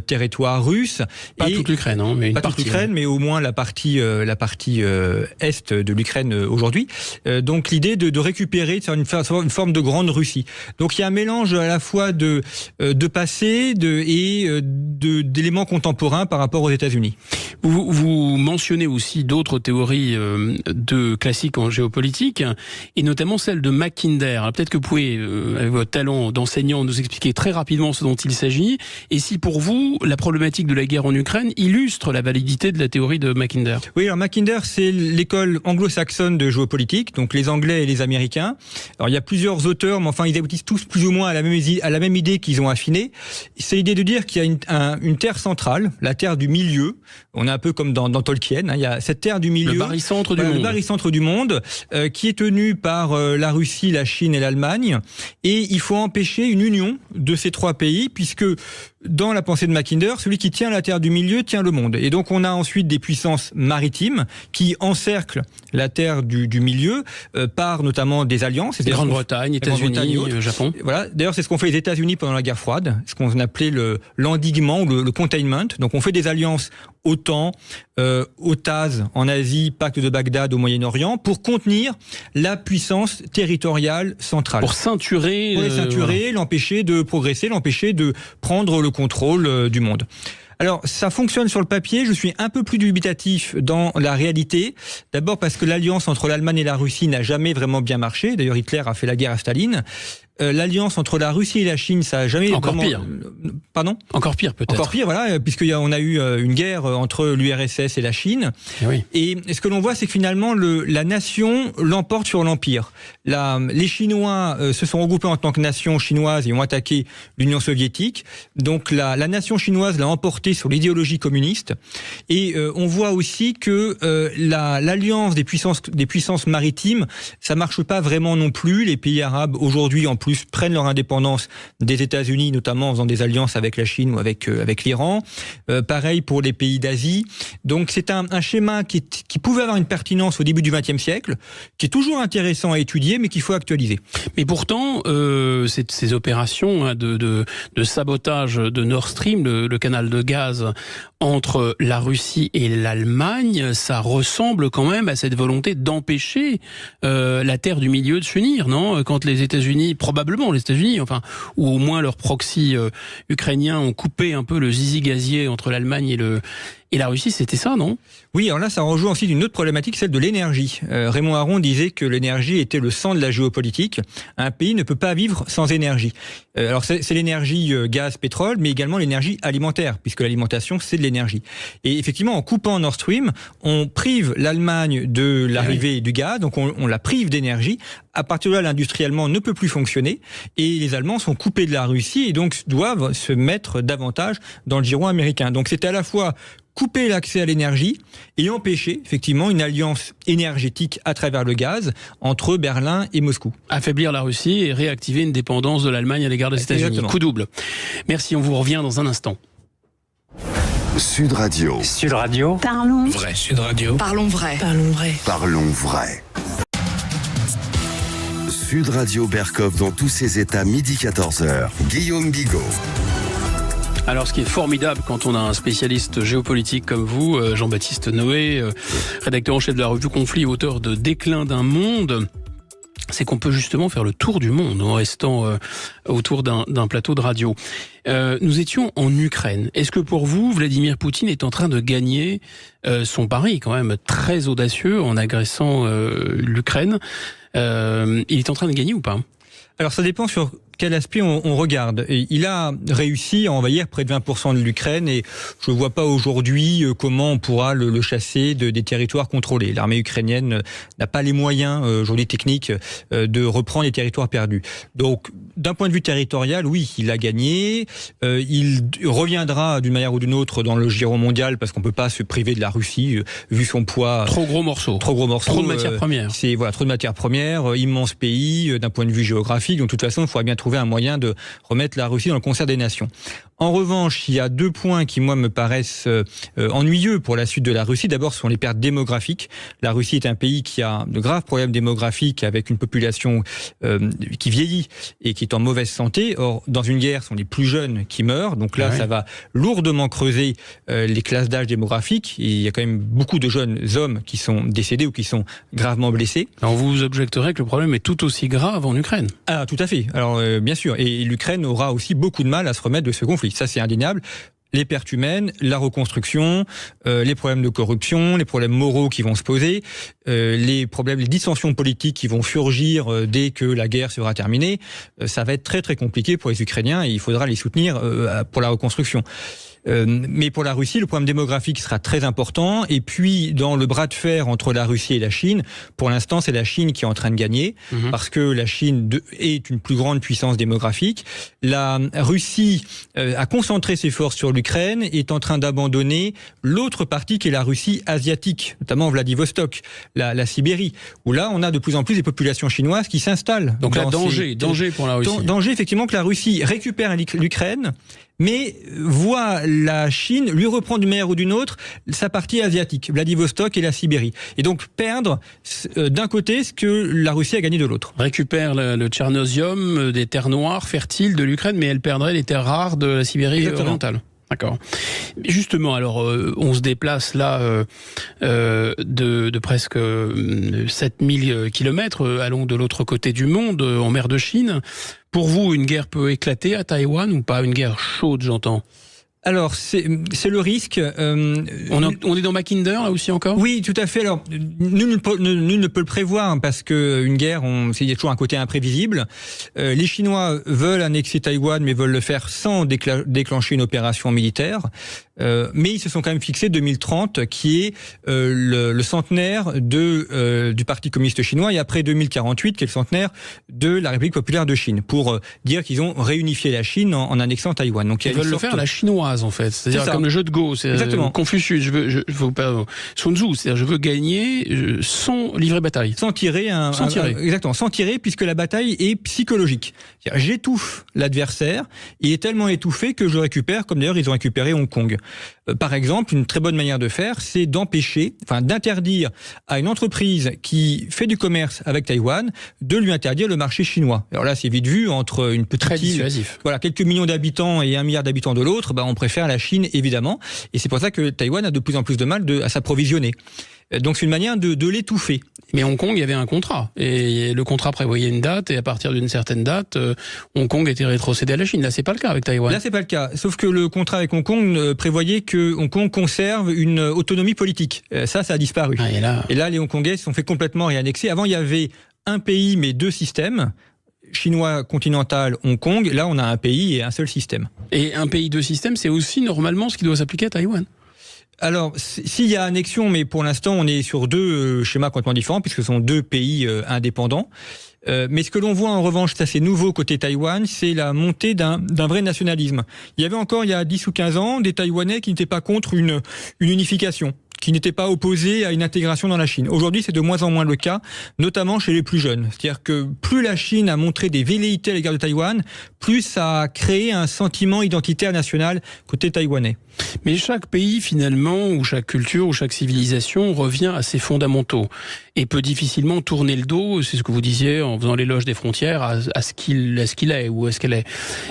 territoire russe. Pas toute l'Ukraine, hein, mais pas toute l'Ukraine, mais au moins la partie est de l'Ukraine aujourd'hui. Donc l'idée de récupérer, de faire une forme de grande Russie. Donc il y a un mélange à la fois de passé et d'éléments contemporains par rapport aux États-Unis. Vous mentionnez aussi d'autres théories classiques en géopolitique, et notamment celle de Mackinder. Alors peut-être que vous pouvez, avec votre talent d'enseignant, nous expliquer très rapidement ce dont il s'agit, et si pour vous, la problématique de la guerre en Ukraine illustre la validité de la théorie de Mackinder. Oui, alors Mackinder, c'est l'école anglo-saxonne de géopolitique, donc les Anglais et les Américains. Alors il y a plusieurs auteurs, mais enfin ils aboutissent tous plus ou moins à la même idée qu'ils ont affinée. C'est l'idée de dire qu'il y a une terre centrale, la terre du milieu. On est un peu comme dans Tolkien, hein. Il y a cette terre du milieu, le barycentre du monde, le barycentre du monde, qui est tenu par la Russie, la Chine et l'Allemagne, et il faut empêcher une union de ces trois pays, puisque dans la pensée de Mackinder, celui qui tient la terre du milieu tient le monde. Et donc on a ensuite des puissances maritimes qui encerclent la terre du milieu par notamment des alliances. Grande-Bretagne, États-Unis, Japon. Voilà. D'ailleurs, c'est ce qu'ont fait les États-Unis pendant la guerre froide, ce qu'on appelait l'endiguement ou le containment. Donc on fait des alliances OTAN, OTAS en Asie, pacte de Bagdad au Moyen-Orient, pour contenir la puissance territoriale centrale. Pour ceinturer, voilà. L'empêcher de progresser, l'empêcher de prendre le contrôle du monde. Alors, ça fonctionne sur le papier, je suis un peu plus dubitatif dans la réalité. D'abord parce que l'alliance entre l'Allemagne et la Russie n'a jamais vraiment bien marché. D'ailleurs, Hitler a fait la guerre à Staline. L'alliance entre la Russie et la Chine, ça a jamais... Encore pire. Pardon ? Encore pire, peut-être. Encore pire, voilà, puisqu'on a eu une guerre entre l'URSS et la Chine. Oui. Et ce que l'on voit, c'est que finalement, la nation l'emporte sur l'empire. Les Chinois se sont regroupés en tant que nation chinoise et ont attaqué l'Union soviétique. Donc la nation chinoise l'a emporté sur l'idéologie communiste. Et on voit aussi que l'alliance des puissances maritimes, ça marche pas vraiment non plus. Les pays arabes, aujourd'hui, en plus plus prennent leur indépendance des États-Unis, notamment en faisant des alliances avec la Chine ou avec l'Iran. Pareil pour les pays d'Asie. Donc c'est un schéma qui pouvait avoir une pertinence au début du XXe siècle, qui est toujours intéressant à étudier, mais qu'il faut actualiser. Mais pourtant, ces opérations de sabotage de Nord Stream, le canal de gaz entre la Russie et l'Allemagne, ça ressemble quand même à cette volonté d'empêcher la terre du milieu de s'unir, non ? Quand les États-Unis, probablement les États-Unis, enfin, ou au moins leurs proxys ukrainiens ont coupé un peu le zizi gazier entre l'Allemagne et la Russie, c'était ça, non ? Oui, alors là, ça rejoint aussi une autre problématique, celle de l'énergie. Raymond Aron disait que l'énergie était le sang de la géopolitique. Un pays ne peut pas vivre sans énergie. Alors c'est l'énergie gaz, pétrole, mais également l'énergie alimentaire, puisque l'alimentation, c'est de l'énergie. Et effectivement, en coupant Nord Stream, on prive l'Allemagne de l'arrivée du gaz, donc on la prive d'énergie. À partir de là, l'industrie allemande ne peut plus fonctionner, et les Allemands sont coupés de la Russie, et donc doivent se mettre davantage dans le giron américain. Donc c'était à la fois couper l'accès à l'énergie et empêcher effectivement une alliance énergétique à travers le gaz entre Berlin et Moscou. Affaiblir la Russie et réactiver une dépendance de l'Allemagne à l'égard des États-Unis. Coup double. Merci, on vous revient dans un instant. Sud Radio. Sud Radio. Parlons Vrai. Sud Radio. Parlons vrai. Parlons vrai. Parlons vrai. Sud Radio Berkov dans tous ses états, midi 14h. Guillaume Bigot. Alors, ce qui est formidable quand on a un spécialiste géopolitique comme vous, Jean-Baptiste Noé, rédacteur en chef de la revue Conflit, auteur de Déclin d'un monde, c'est qu'on peut justement faire le tour du monde en restant autour d'un plateau de radio. Nous étions en Ukraine. Est-ce que pour vous, Vladimir Poutine est en train de gagner son pari, quand même très audacieux, en agressant l'Ukraine ? Il est en train de gagner ou pas ? Alors ça dépend sur quel aspect on regarde. Et il a réussi à envahir près de 20% de l'Ukraine et je ne vois pas aujourd'hui comment on pourra le chasser des territoires contrôlés. L'armée ukrainienne n'a pas les moyens aujourd'hui techniques de reprendre les territoires perdus. Donc d'un point de vue territorial, oui, il a gagné. Il reviendra d'une manière ou d'une autre dans le giron mondial parce qu'on ne peut pas se priver de la Russie vu son poids. Trop gros morceaux. Trop de matières premières. C'est trop de matières premières, immense pays d'un point de vue géographique. Donc de toute façon, il faudra bien trouver un moyen de remettre la Russie dans le concert des nations. En revanche, il y a deux points qui, moi, me paraissent ennuyeux pour la suite de la Russie. D'abord, ce sont les pertes démographiques. La Russie est un pays qui a de graves problèmes démographiques avec une population qui vieillit et qui est en mauvaise santé. Or, dans une guerre, ce sont les plus jeunes qui meurent. Donc là, ça va lourdement creuser les classes d'âge démographiques. Et il y a quand même beaucoup de jeunes hommes qui sont décédés ou qui sont gravement blessés. Alors, vous objecterez que le problème est tout aussi grave en Ukraine. Ah, tout à fait. Alors, bien sûr. Et l'Ukraine aura aussi beaucoup de mal à se remettre de ce conflit. Ça, c'est indéniable. Les pertes humaines, la reconstruction, les problèmes de corruption, les problèmes moraux qui vont se poser, les dissensions politiques qui vont surgir dès que la guerre sera terminée, ça va être très très compliqué pour les Ukrainiens et il faudra les soutenir pour la reconstruction. Mais pour la Russie, le problème démographique sera très important. Et puis, dans le bras de fer entre la Russie et la Chine, pour l'instant, c'est la Chine qui est en train de gagner, parce que la Chine est une plus grande puissance démographique. La Russie a concentré ses forces sur l'Ukraine, est en train d'abandonner l'autre partie qui est la Russie asiatique, notamment Vladivostok, la Sibérie, où là, on a de plus en plus des populations chinoises qui s'installent. Donc là, danger pour la Russie. Danger, effectivement, que la Russie récupère l'Ukraine, mais voit la Chine lui reprendre d'une manière ou d'une autre sa partie asiatique, Vladivostok et la Sibérie. Et donc perdre d'un côté ce que la Russie a gagné de l'autre. Récupère le tchernosium des terres noires fertiles de l'Ukraine, mais elle perdrait les terres rares de la Sibérie orientale. D'accord. Justement, alors, on se déplace là de presque 7000 kilomètres, allons de l'autre côté du monde, en mer de Chine. Pour vous, une guerre peut éclater à Taïwan ou pas? Une guerre chaude, j'entends. Alors, c'est le risque. On est dans Mackinder, là aussi, encore? Oui, tout à fait. Alors, nul ne peut le prévoir, hein, parce que une guerre, il y a toujours un côté imprévisible. Les Chinois veulent annexer Taïwan, mais veulent le faire sans déclencher une opération militaire. Mais ils se sont quand même fixé 2030, qui est le centenaire du Parti communiste chinois, et après 2048, qui est le centenaire de la République populaire de Chine, pour dire qu'ils ont réunifié la Chine en annexant Taïwan. Donc ils veulent le faire à la chinoise, en fait. C'est-à-dire comme le jeu de Go. Exactement. Confucius, Sun Tzu, c'est-à-dire je veux gagner sans livrer bataille. Sans tirer. Exactement, sans tirer, puisque la bataille est psychologique. C'est-à-dire, j'étouffe l'adversaire, il est tellement étouffé que je le récupère, comme d'ailleurs ils ont récupéré Hong Kong. Par exemple, une très bonne manière de faire, c'est d'interdire à une entreprise qui fait du commerce avec Taïwan de lui interdire le marché chinois. Alors là, c'est vite vu, entre une petite île, quelques millions d'habitants et 1 milliard d'habitants de l'autre, on préfère la Chine, évidemment. Et c'est pour ça que Taïwan a de plus en plus de mal à s'approvisionner. Donc c'est une manière de l'étouffer. Mais Hong Kong, il y avait un contrat. Et le contrat prévoyait une date, et à partir d'une certaine date, Hong Kong était rétrocédé à la Chine. Là, c'est pas le cas avec Taïwan. Là, c'est pas le cas. Sauf que le contrat avec Hong Kong prévoyait que Hong Kong conserve une autonomie politique. Ça a disparu. Et là, les Hongkongais se sont fait complètement réannexer. Avant, il y avait un pays, mais 2 systèmes. Chinois continental, Hong Kong. Là, on a un pays et un seul système. Et un pays, 2 systèmes, c'est aussi normalement ce qui doit s'appliquer à Taïwan. Alors, s'il y a annexion, mais pour l'instant, on est sur 2 schémas complètement différents, puisque ce sont 2 pays indépendants. Mais ce que l'on voit en revanche, ça c'est nouveau côté Taïwan, c'est la montée d'un vrai nationalisme. Il y avait encore, il y a 10 ou 15 ans, des Taïwanais qui n'étaient pas contre une unification, qui n'étaient pas opposés à une intégration dans la Chine. Aujourd'hui, c'est de moins en moins le cas, notamment chez les plus jeunes. C'est-à-dire que plus la Chine a montré des velléités à l'égard de Taïwan, plus ça a créé un sentiment identitaire national côté taïwanais. Mais chaque pays, finalement, ou chaque culture, ou chaque civilisation revient à ses fondamentaux et peut difficilement tourner le dos, c'est ce que vous disiez en faisant l'éloge des frontières, à ce qu'il est ou à ce qu'elle est.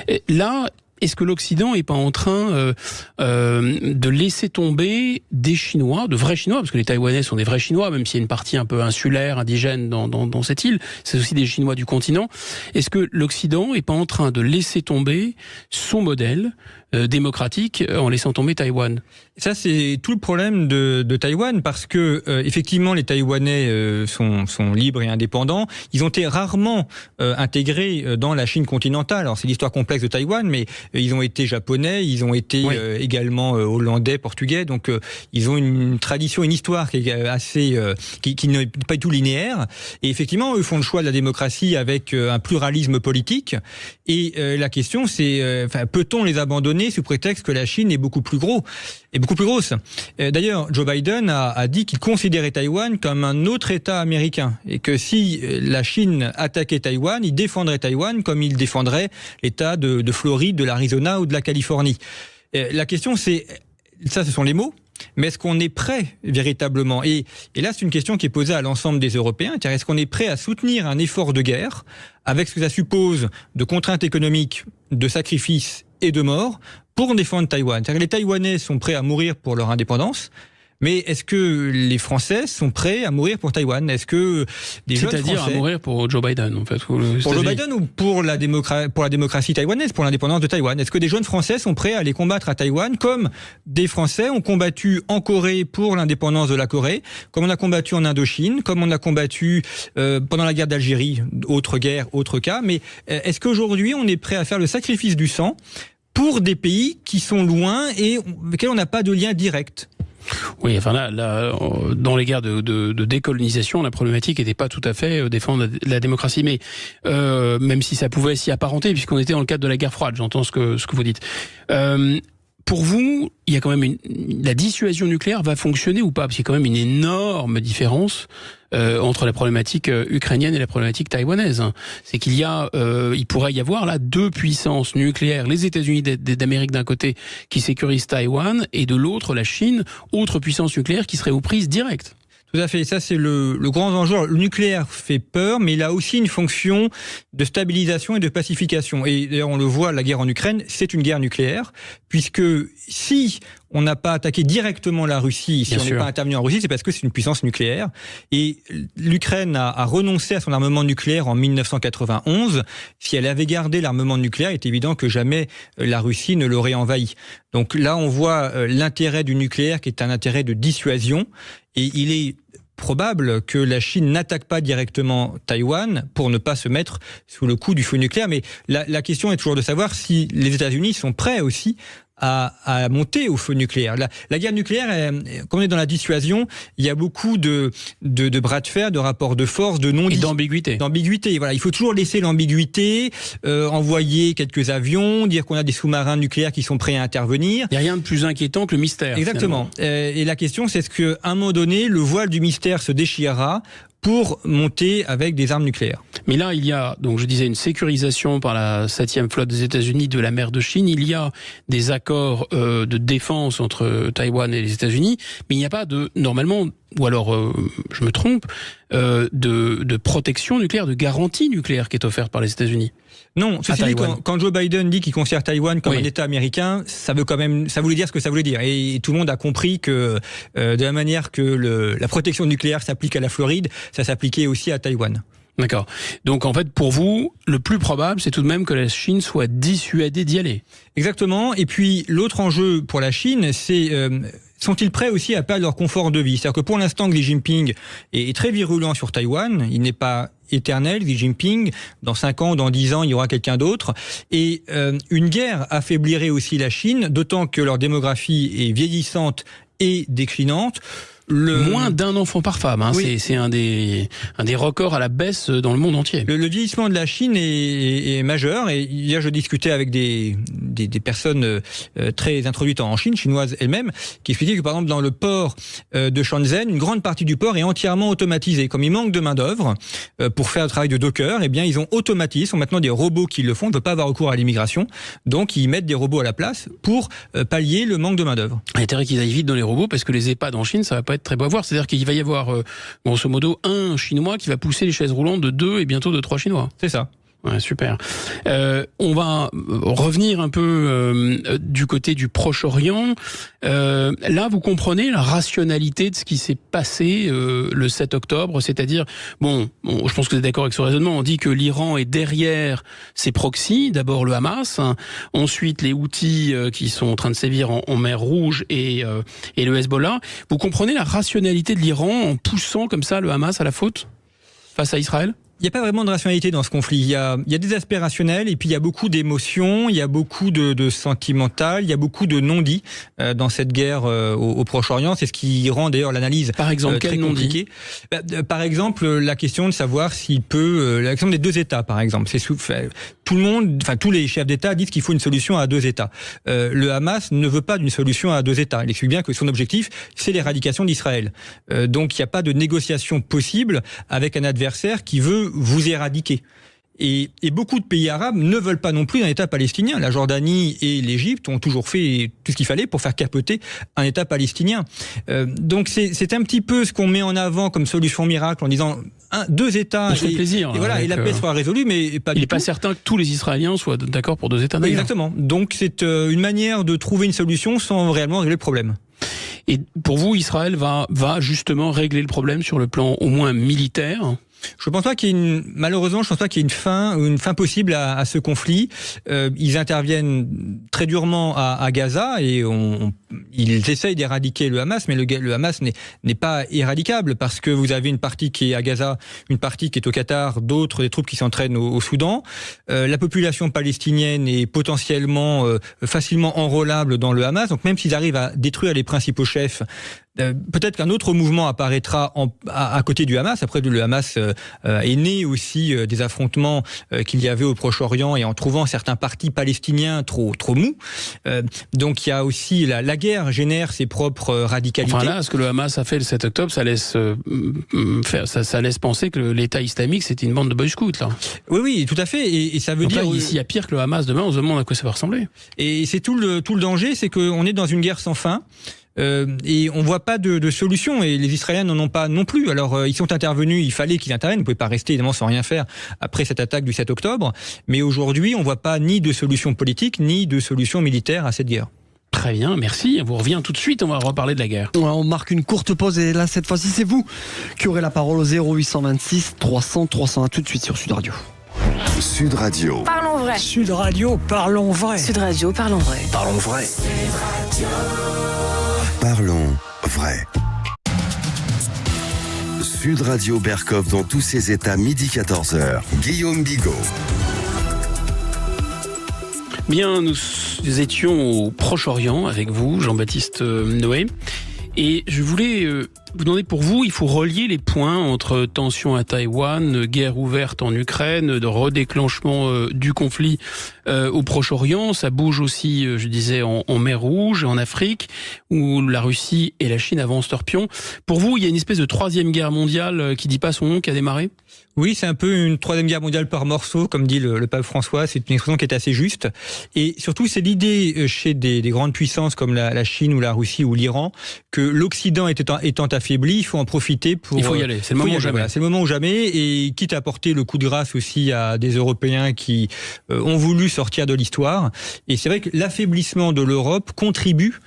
Et là, est-ce que l'Occident n'est pas en train de laisser tomber des Chinois, de vrais Chinois, parce que les Taïwanais sont des vrais Chinois, même s'il y a une partie un peu insulaire, indigène dans cette île, c'est aussi des Chinois du continent. Est-ce que l'Occident n'est pas en train de laisser tomber son modèle démocratique en laissant tomber Taïwan? Ça, c'est tout le problème de Taïwan, parce que effectivement, les Taïwanais sont libres et indépendants. Ils ont été rarement intégrés dans la Chine continentale. Alors, c'est l'histoire complexe de Taïwan, mais ils ont été japonais, ils ont été également hollandais, portugais. Donc, ils ont une tradition, une histoire qui est assez, qui n'est pas du tout linéaire. Et effectivement, eux font le choix de la démocratie avec un pluralisme politique. Et la question, c'est, peut-on les abandonner sous prétexte que la Chine est beaucoup plus grosse. D'ailleurs, Joe Biden a dit qu'il considérait Taïwan comme un autre État américain et que si la Chine attaquait Taïwan, il défendrait Taïwan comme il défendrait l'État de Floride, de l'Arizona ou de la Californie. La question, c'est, ça, ce sont les mots. Mais est-ce qu'on est prêt véritablement ? Et là, c'est une question qui est posée à l'ensemble des Européens. Est-ce qu'on est prêt à soutenir un effort de guerre avec ce que ça suppose de contraintes économiques, de sacrifices et de morts pour défendre Taïwan ? C'est-à-dire que les Taïwanais sont prêts à mourir pour leur indépendance, mais est-ce que les Français sont prêts à mourir pour Taïwan ? Est-ce que des jeunes Français... C'est-à-dire à mourir pour Joe Biden, en fait. Pour Joe Biden ou pour la démocratie taïwanaise, pour l'indépendance de Taïwan ? Est-ce que des jeunes Français sont prêts à aller combattre à Taïwan, comme des Français ont combattu en Corée pour l'indépendance de la Corée, comme on a combattu en Indochine, comme on a combattu pendant la guerre d'Algérie, autre guerre, autre cas. Mais est-ce qu'aujourd'hui, on est prêt à faire le sacrifice du sang pour des pays qui sont loin et avec lesquels on n'a pas de lien direct ? Oui, enfin là, dans les guerres de décolonisation, la problématique n'était pas tout à fait défendre la démocratie, mais même si ça pouvait s'y apparenter, puisqu'on était dans le cadre de la guerre froide, j'entends ce que vous dites. Pour vous, il y a quand même la dissuasion nucléaire va fonctionner ou pas ? Parce qu'il y a quand même une énorme différence entre la problématique ukrainienne et la problématique taïwanaise. C'est qu'il il pourrait y avoir là 2 puissances nucléaires, les États-Unis d'Amérique d'un côté qui sécurisent Taïwan et de l'autre la Chine, autre puissance nucléaire qui serait aux prises directes. Tout à fait, ça c'est le grand enjeu. Le nucléaire fait peur, mais il a aussi une fonction de stabilisation et de pacification. Et d'ailleurs on le voit, la guerre en Ukraine, c'est une guerre nucléaire, puisque si on n'a pas attaqué directement la Russie, si on n'est pas intervenu en Russie, c'est parce que c'est une puissance nucléaire. Et l'Ukraine a renoncé à son armement nucléaire en 1991. Si elle avait gardé l'armement nucléaire, il est évident que jamais la Russie ne l'aurait envahi. Donc là, on voit l'intérêt du nucléaire qui est un intérêt de dissuasion. Et il est probable que la Chine n'attaque pas directement Taïwan pour ne pas se mettre sous le coup du feu nucléaire. Mais la question est toujours de savoir si les États-Unis sont prêts aussi à monter au feu nucléaire. La guerre nucléaire, quand on est dans la dissuasion, il y a beaucoup de bras de fer, de rapports de force, de non-dits. Et d'ambiguïté. Voilà, il faut toujours laisser l'ambiguïté, envoyer quelques avions, dire qu'on a des sous-marins nucléaires qui sont prêts à intervenir. Il n'y a rien de plus inquiétant que le mystère. Exactement. Et la question, c'est est-ce qu'à un moment donné, le voile du mystère se déchirera pour monter avec des armes nucléaires. Mais là, il y a, donc je disais, une sécurisation par la 7e flotte des États-Unis de la mer de Chine. Il y a des accords de défense entre Taïwan et les États-Unis, mais il n'y a pas normalement, ou alors je me trompe, de protection nucléaire, de garantie nucléaire qui est offerte par les États-Unis. Non, ceci dit, quand Joe Biden dit qu'il considère Taïwan comme un État américain, ça voulait dire ce que ça voulait dire. Et tout le monde a compris que de la manière que la protection nucléaire s'applique à la Floride, ça s'appliquait aussi à Taïwan. D'accord. Donc en fait, pour vous, le plus probable, c'est tout de même que la Chine soit dissuadée d'y aller. Exactement. Et puis l'autre enjeu pour la Chine, c'est sont-ils prêts aussi à perdre leur confort de vie ? C'est-à-dire que pour l'instant, Xi Jinping est très virulent sur Taïwan. Il n'est pas éternel, Xi Jinping. Dans 5 ans, dans 10 ans, il y aura quelqu'un d'autre. Et une guerre affaiblirait aussi la Chine, d'autant que leur démographie est vieillissante et déclinante. Moins d'un enfant par femme, hein. Oui. C'est un des records à la baisse dans le monde entier. Le vieillissement de la Chine est majeur, et hier je discutais avec des personnes très introduites en Chine, chinoises elles-mêmes, qui expliquaient que par exemple dans le port de Shenzhen, une grande partie du port est entièrement automatisée. Comme il manque de main d'œuvre pour faire le travail de docker, eh bien ils ont automatisé, sont maintenant des robots qui le font, on ne peut pas avoir recours à l'immigration, donc ils mettent des robots à la place pour pallier le manque de main d'œuvre. Il y a intérêt qu'ils aillent vite dans les robots, parce que les EHPAD en Chine, ça va pas être très beau à voir. C'est-à-dire qu'il va y avoir, grosso modo, un Chinois qui va pousser les chaises roulantes de 2 et bientôt de 3 Chinois. C'est ça. Ouais, super. On va revenir un peu du côté du Proche-Orient. Là, vous comprenez la rationalité de ce qui s'est passé le 7 octobre, c'est-à-dire, bon, je pense que vous êtes d'accord avec ce raisonnement, on dit que l'Iran est derrière ses proxys, d'abord le Hamas, hein, ensuite les Houthis qui sont en train de sévir en mer Rouge et le Hezbollah. Vous comprenez la rationalité de l'Iran en poussant comme ça le Hamas à la faute face à Israël ? Il n'y a pas vraiment de rationalité dans ce conflit. Il y a des aspects rationnels, et puis il y a beaucoup d'émotions, il y a beaucoup de sentimental, il y a beaucoup de non-dits dans cette guerre au Proche-Orient. C'est ce qui rend d'ailleurs l'analyse très compliquée. Par exemple, la question de savoir s'il peut... la question des 2 États, par exemple. Tout le monde, enfin tous les chefs d'État disent qu'il faut une solution à 2 États. Le Hamas ne veut pas d'une solution à 2 États. Il explique bien que son objectif, c'est l'éradication d'Israël. Donc il n'y a pas de négociation possible avec un adversaire qui veut vous éradiquer. Et beaucoup de pays arabes ne veulent pas non plus d'un État palestinien. La Jordanie et l'Égypte ont toujours fait tout ce qu'il fallait pour faire capoter un État palestinien. Donc c'est un petit peu ce qu'on met en avant comme solution miracle en disant 2 États. Ça fait plaisir. Et voilà, et la paix sera résolue, mais pas du tout. Il n'est pas certain que tous les Israéliens soient d'accord pour 2 États. Exactement. Donc c'est une manière de trouver une solution sans réellement régler le problème. Et pour vous, Israël va justement régler le problème sur le plan au moins militaire ? Je pense pas qu'il y ait malheureusement, je pense pas qu'il y ait une fin possible à ce conflit. Ils interviennent très durement à Gaza et ils essayent d'éradiquer le Hamas, mais le Hamas n'est pas éradicable parce que vous avez une partie qui est à Gaza, une partie qui est au Qatar, des troupes qui s'entraînent au Soudan. La population palestinienne est potentiellement facilement enrôlable dans le Hamas. Donc même s'ils arrivent à détruire les principaux chefs, peut-être qu'un autre mouvement apparaîtra à côté du Hamas. Après, le Hamas est né aussi des affrontements qu'il y avait au Proche-Orient et en trouvant certains partis palestiniens trop mous. Donc il y a aussi la guerre génère ses propres radicalités. Enfin là, ce que le Hamas a fait le 7 octobre, ça laisse penser que l'État islamique, c'était une bande de boy scouts, là. Oui, tout à fait. Et ça veut dire... Là, s'il y a pire que le Hamas demain, on se demande à quoi ça va ressembler. Et c'est tout le danger, c'est qu'on est dans une guerre sans fin. Et on voit pas de solution, et les Israéliens n'en ont pas non plus. Alors ils sont intervenus, il fallait qu'ils interviennent, ils ne pouvaient pas rester évidemment sans rien faire après cette attaque du 7 octobre, mais aujourd'hui on voit pas ni de solution politique ni de solution militaire à cette guerre. Très bien, merci. On vous revient tout de suite, on va reparler de la guerre. On marque une courte pause, et là cette fois-ci c'est vous qui aurez la parole au 0826 300 301 tout de suite sur Sud Radio. Sud Radio. Parlons vrai. Sud Radio, parlons vrai. Sud Radio, parlons vrai. Parlons vrai. Parlons vrai. Sud Radio Berkov dans tous ses états, midi 14h. Guillaume Bigot. Bien, nous étions au Proche-Orient avec vous, Jean-Baptiste Noé. Et je voulais vous demander, pour vous, il faut relier les points entre tensions à Taïwan, guerre ouverte en Ukraine, de redéclenchement du conflit au Proche-Orient. Ça bouge aussi, je disais, en mer Rouge, en Afrique, où la Russie et la Chine avancent torpion. Pour vous, il y a une espèce de troisième guerre mondiale qui dit pas son nom, qui a démarré ? Oui, c'est un peu une troisième guerre mondiale par morceaux, comme dit le pape François. C'est une expression qui est assez juste. Et surtout, c'est l'idée chez des grandes puissances comme la Chine ou la Russie ou l'Iran que l'Occident étant affaibli, il faut en profiter pour... Il faut y aller, c'est le moment ou jamais. Voilà, c'est le moment ou jamais. Et quitte à porter le coup de grâce aussi à des Européens qui ont voulu sortir de l'histoire. Et c'est vrai que l'affaiblissement de l'Europe contribue,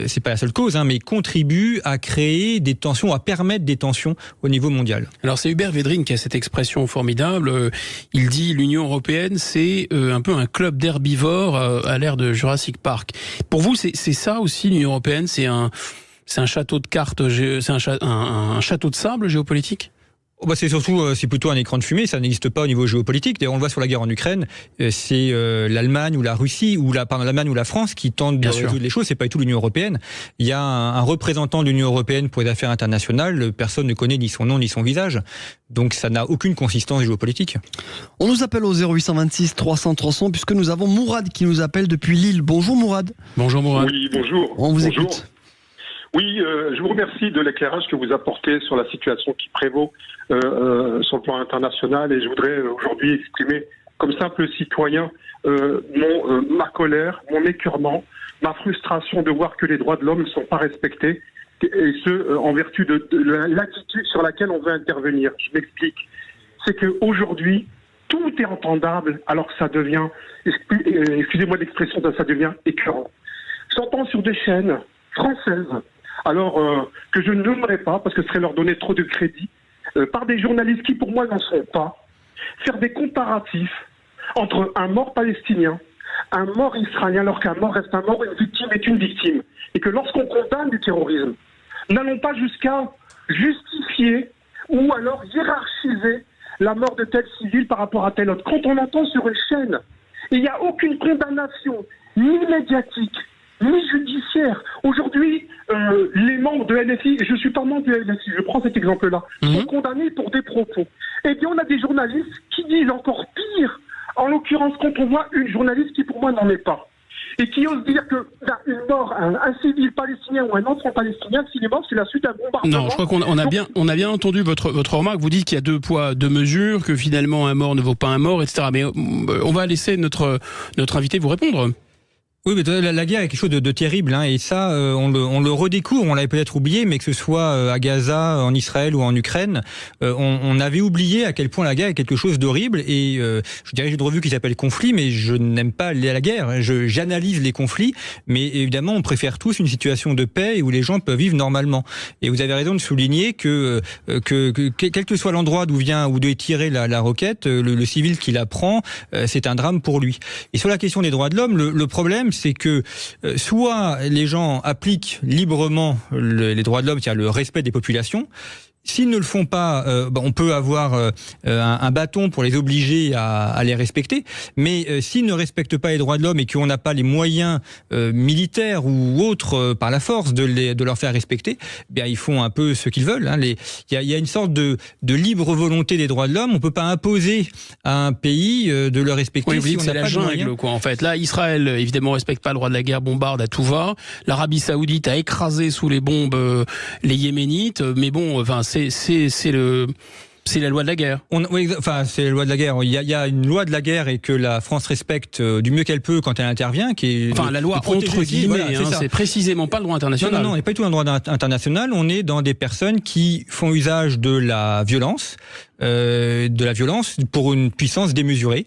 c'est pas la seule cause, mais contribue à créer des tensions, à permettre des tensions au niveau mondial. Alors c'est Hubert Védrine qui a cette expression formidable. Il dit l'Union européenne, c'est un peu un club d'herbivores à l'ère de Jurassic Park. Pour vous, c'est ça aussi l'Union européenne, c'est un château de cartes, c'est un château de sable géopolitique ? C'est plutôt un écran de fumée, ça n'existe pas au niveau géopolitique. D'ailleurs, on le voit sur la guerre en Ukraine, c'est l'Allemagne ou la Russie, l'Allemagne ou la France qui tentent de résoudre les choses, c'est pas du tout l'Union européenne. Il y a un représentant de l'Union européenne pour les affaires internationales, personne ne connaît ni son nom ni son visage. Donc ça n'a aucune consistance géopolitique. On nous appelle au 0826 300 300 puisque nous avons Mourad qui nous appelle depuis Lille. Bonjour Mourad. Bonjour Mourad. Oui, bonjour. On vous écoute. Oui, je vous remercie de l'éclairage que vous apportez sur la situation qui prévaut sur le plan international, et je voudrais aujourd'hui exprimer comme simple citoyen ma colère, mon écœurement, ma frustration de voir que les droits de l'homme ne sont pas respectés, et ce en vertu de l'attitude sur laquelle on veut intervenir. Je m'explique. C'est qu'aujourd'hui, tout est entendable alors que ça devient, excusez-moi l'expression, ça devient écœurant. J'entends sur des chaînes françaises, alors que je ne nommerai pas parce que ce serait leur donner trop de crédit, par des journalistes qui pour moi n'en sont pas, faire des comparatifs entre un mort palestinien, un mort israélien, alors qu'un mort reste un mort, une victime est une victime. Et que lorsqu'on condamne du terrorisme, n'allons pas jusqu'à justifier ou alors hiérarchiser la mort de tel civil par rapport à tel autre. Quand on entend sur une chaîne, il n'y a aucune condamnation, ni médiatique, ni judiciaire. Aujourd'hui, les membres de LFI, et je suis pas membre de LFI, je prends cet exemple-là, sont condamnés pour des propos. Et bien on a des journalistes qui disent encore pire, en l'occurrence quand on voit une journaliste qui pour moi n'en est pas, et qui ose dire que une mort, un civil palestinien ou un enfant palestinien, s'il est mort, c'est la suite d'un bombardement. Non, je crois qu'on a bien entendu votre remarque. Vous dites qu'il y a 2 poids, 2 mesures, que finalement un mort ne vaut pas un mort, etc. Mais on va laisser notre invité vous répondre. Oui, mais la guerre est quelque chose de terrible, et ça, on le redécouvre. On l'avait peut-être oublié, mais que ce soit à Gaza, en Israël ou en Ukraine, on avait oublié à quel point la guerre est quelque chose d'horrible. Et je dirige une revue qui s'appelle Conflit, mais je n'aime pas aller à la guerre. J'analyse les conflits, mais évidemment, on préfère tous une situation de paix où les gens peuvent vivre normalement. Et vous avez raison de souligner que quel que soit l'endroit d'où est tirée la roquette, le civil qui la prend, c'est un drame pour lui. Et sur la question des droits de l'homme, le problème, c'est que soit les gens appliquent librement les droits de l'homme, c'est-à-dire le respect des populations. S'ils ne le font pas, on peut avoir un bâton pour les obliger à les respecter. Mais s'ils ne respectent pas les droits de l'homme et qu'on n'a pas les moyens militaires ou autres par la force de leur faire respecter, bien ils font un peu ce qu'ils veulent. Il y a une sorte de libre volonté des droits de l'homme. On peut pas imposer à un pays de le respecter. Oui, c'est la jungle, quoi. En fait, là, Israël évidemment respecte pas le droit de la guerre, bombarde à tout va. L'Arabie Saoudite a écrasé sous les bombes les Yéménites. Mais bon, enfin. C'est la loi de la guerre. C'est la loi de la guerre. Il y a une loi de la guerre et que la France respecte du mieux qu'elle peut quand elle intervient. La loi entre guillemets, c'est précisément pas le droit international. Non, on n'est pas du tout un droit international. On est dans des personnes qui font usage de la violence. Pour une puissance démesurée.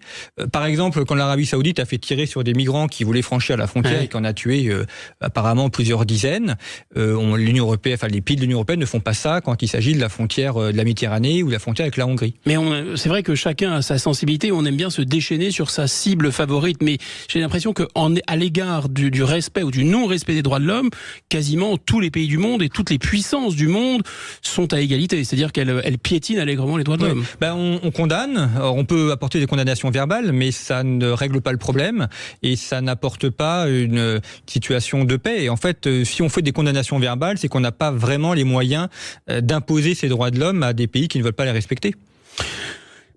Par exemple, quand l'Arabie Saoudite a fait tirer sur des migrants qui voulaient franchir la frontière et qu'en a tué apparemment plusieurs dizaines, l'Union européenne, les pays de l'Union européenne ne font pas ça quand il s'agit de la frontière de la Méditerranée ou de la frontière avec la Hongrie. Mais c'est vrai que chacun a sa sensibilité, on aime bien se déchaîner sur sa cible favorite, mais j'ai l'impression que à l'égard du respect ou du non-respect des droits de l'homme, quasiment tous les pays du monde et toutes les puissances du monde sont à égalité, c'est-à-dire qu'elles piétinent allègrement les droits de l'homme. d'homme. On condamne. Alors, on peut apporter des condamnations verbales, mais ça ne règle pas le problème et ça n'apporte pas une situation de paix. Et en fait, si on fait des condamnations verbales, c'est qu'on n'a pas vraiment les moyens d'imposer ces droits de l'homme à des pays qui ne veulent pas les respecter.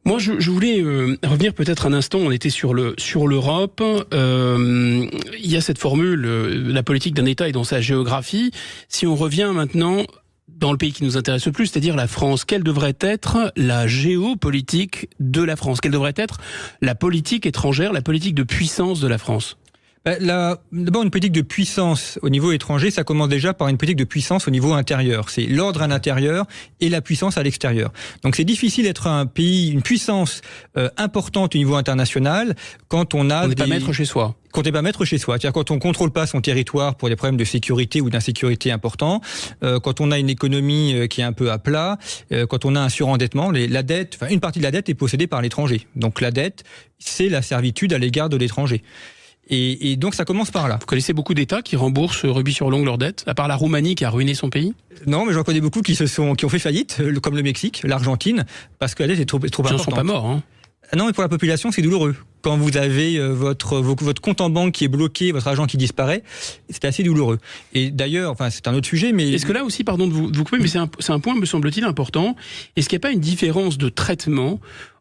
Moi, je voulais revenir peut-être un instant. On était sur l'Europe. Il y a cette formule, la politique d'un État est dans sa géographie. Si on revient maintenant dans le pays qui nous intéresse le plus, c'est-à-dire la France, quelle devrait être la géopolitique de la France? Quelle devrait être la politique étrangère, la politique de puissance de la France? D'abord, une politique de puissance au niveau étranger, ça commence déjà par une politique de puissance au niveau intérieur. C'est l'ordre à l'intérieur et la puissance à l'extérieur. Donc c'est difficile d'être un pays, une puissance importante au niveau international quand on a... On n'est pas maître chez soi. Quand on n'est pas maître chez soi, c'est-à-dire quand on ne contrôle pas son territoire pour des problèmes de sécurité ou d'insécurité importants, quand on a une économie qui est un peu à plat, quand on a un surendettement, la dette, une partie de la dette est possédée par l'étranger. Donc la dette, c'est la servitude à l'égard de l'étranger. Et donc ça commence par là. Vous connaissez beaucoup d'États qui remboursent rubis sur l'ongle leurs dettes, à part la Roumanie qui a ruiné son pays? Non, mais j'en connais beaucoup qui ont fait faillite, comme le Mexique, l'Argentine, parce que la dette est trop importante. Ils ne sont pas morts, hein. Non, mais pour la population, c'est douloureux. Quand vous avez votre compte en banque qui est bloqué, votre argent qui disparaît, c'est assez douloureux. Et d'ailleurs, c'est un autre sujet, mais... Est-ce que là aussi, pardon de vous couper, mais c'est un point, me semble-t-il, important. Est-ce qu'il n'y a pas une différence de traitement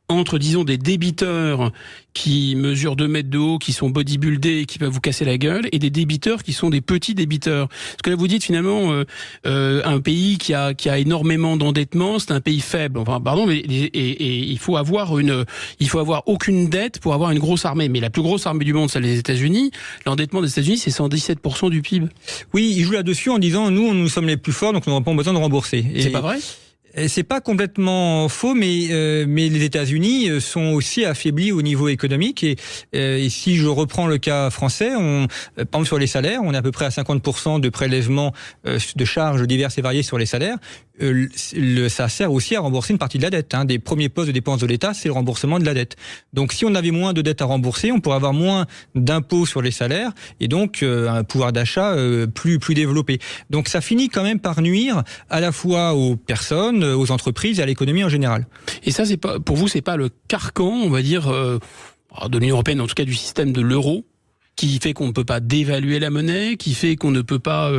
entre, disons, des débiteurs qui mesurent 2 mètres de haut, qui sont bodybuildés et qui peuvent vous casser la gueule, et des débiteurs qui sont des petits débiteurs? Parce que là, vous dites finalement, un pays qui a énormément d'endettement, c'est un pays faible. Enfin, pardon, mais il faut avoir aucune dette pour avoir une grosse armée. Mais la plus grosse armée du monde, c'est les États-Unis. L'endettement des États-Unis, c'est 117% du PIB. Oui, ils jouent là-dessus en disant, nous sommes les plus forts, donc nous n'avons pas besoin de rembourser. C'est pas vrai? C'est pas complètement faux, mais les États-Unis sont aussi affaiblis au niveau économique. Et si je reprends le cas français, par exemple sur les salaires, on est à peu près à 50% de prélèvements de charges diverses et variées sur les salaires. Ça sert aussi à rembourser une partie de la dette. Un des premiers postes de dépenses de l'État, c'est le remboursement de la dette. Donc si on avait moins de dettes à rembourser, on pourrait avoir moins d'impôts sur les salaires et donc un pouvoir d'achat plus développé. Donc ça finit quand même par nuire à la fois aux personnes, aux entreprises et à l'économie en général. Et ça, pour vous, c'est pas le carcan, on va dire, de l'Union européenne, en tout cas du système de l'euro, qui fait qu'on ne peut pas dévaluer la monnaie, qui fait qu'on ne peut pas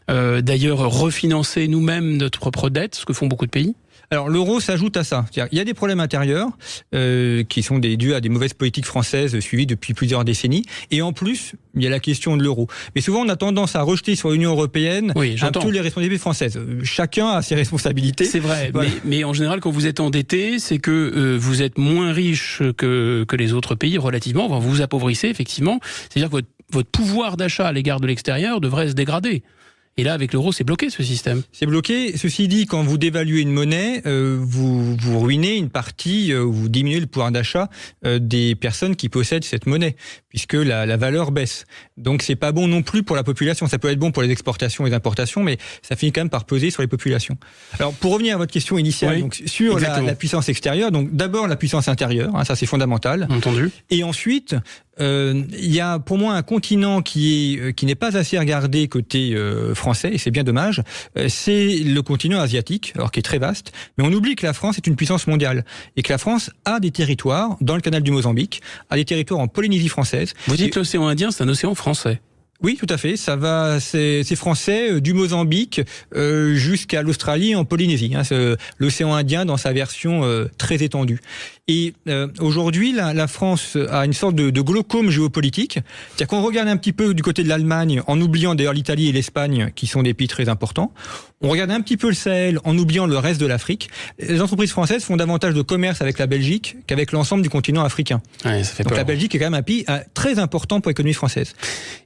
d'ailleurs refinancer nous-mêmes notre propre dette, ce que font beaucoup de pays? Alors l'euro s'ajoute à ça. Il y a des problèmes intérieurs qui sont dus à des mauvaises politiques françaises suivies depuis plusieurs décennies. Et en plus, il y a la question de l'euro. Mais souvent, on a tendance à rejeter sur l'Union européenne un peu les responsabilités françaises. Chacun a ses responsabilités. C'est vrai, voilà. mais en général, quand vous êtes endetté, c'est que vous êtes moins riche que les autres pays relativement. Enfin, vous vous appauvrissez, effectivement. C'est-à-dire que votre pouvoir d'achat à l'égard de l'extérieur devrait se dégrader. Et là, avec l'euro, c'est bloqué, ce système. C'est bloqué. Ceci dit, quand vous dévaluez une monnaie, vous ruinez une partie, vous diminuez le pouvoir d'achat des personnes qui possèdent cette monnaie, puisque la valeur baisse. Donc, c'est pas bon non plus pour la population. Ça peut être bon pour les exportations et les importations, mais ça finit quand même par peser sur les populations. Alors, pour revenir à votre question initiale, donc, sur la puissance extérieure, donc d'abord la puissance intérieure, ça c'est fondamental. Entendu. Et ensuite, il y a pour moi un continent qui n'est pas assez regardé côté français, et c'est bien dommage, c'est le continent asiatique, alors qui est très vaste, mais on oublie que la France est une puissance mondiale, et que la France a des territoires dans le canal du Mozambique, a des territoires en Polynésie française. Vous dites l'océan Indien, c'est un océan français? Oui, tout à fait. Ça va, c'est français du Mozambique jusqu'à l'Australie en Polynésie. C'est l'océan Indien dans sa version très étendue. Et aujourd'hui, la France a une sorte de glaucome géopolitique. C'est-à-dire qu'on regarde un petit peu du côté de l'Allemagne, en oubliant d'ailleurs l'Italie et l'Espagne, qui sont des pays très importants. On regarde un petit peu le Sahel, en oubliant le reste de l'Afrique. Les entreprises françaises font davantage de commerce avec la Belgique qu'avec l'ensemble du continent africain. Ouais, ça fait Donc peur. la Belgique est quand même un pays très important pour l'économie française.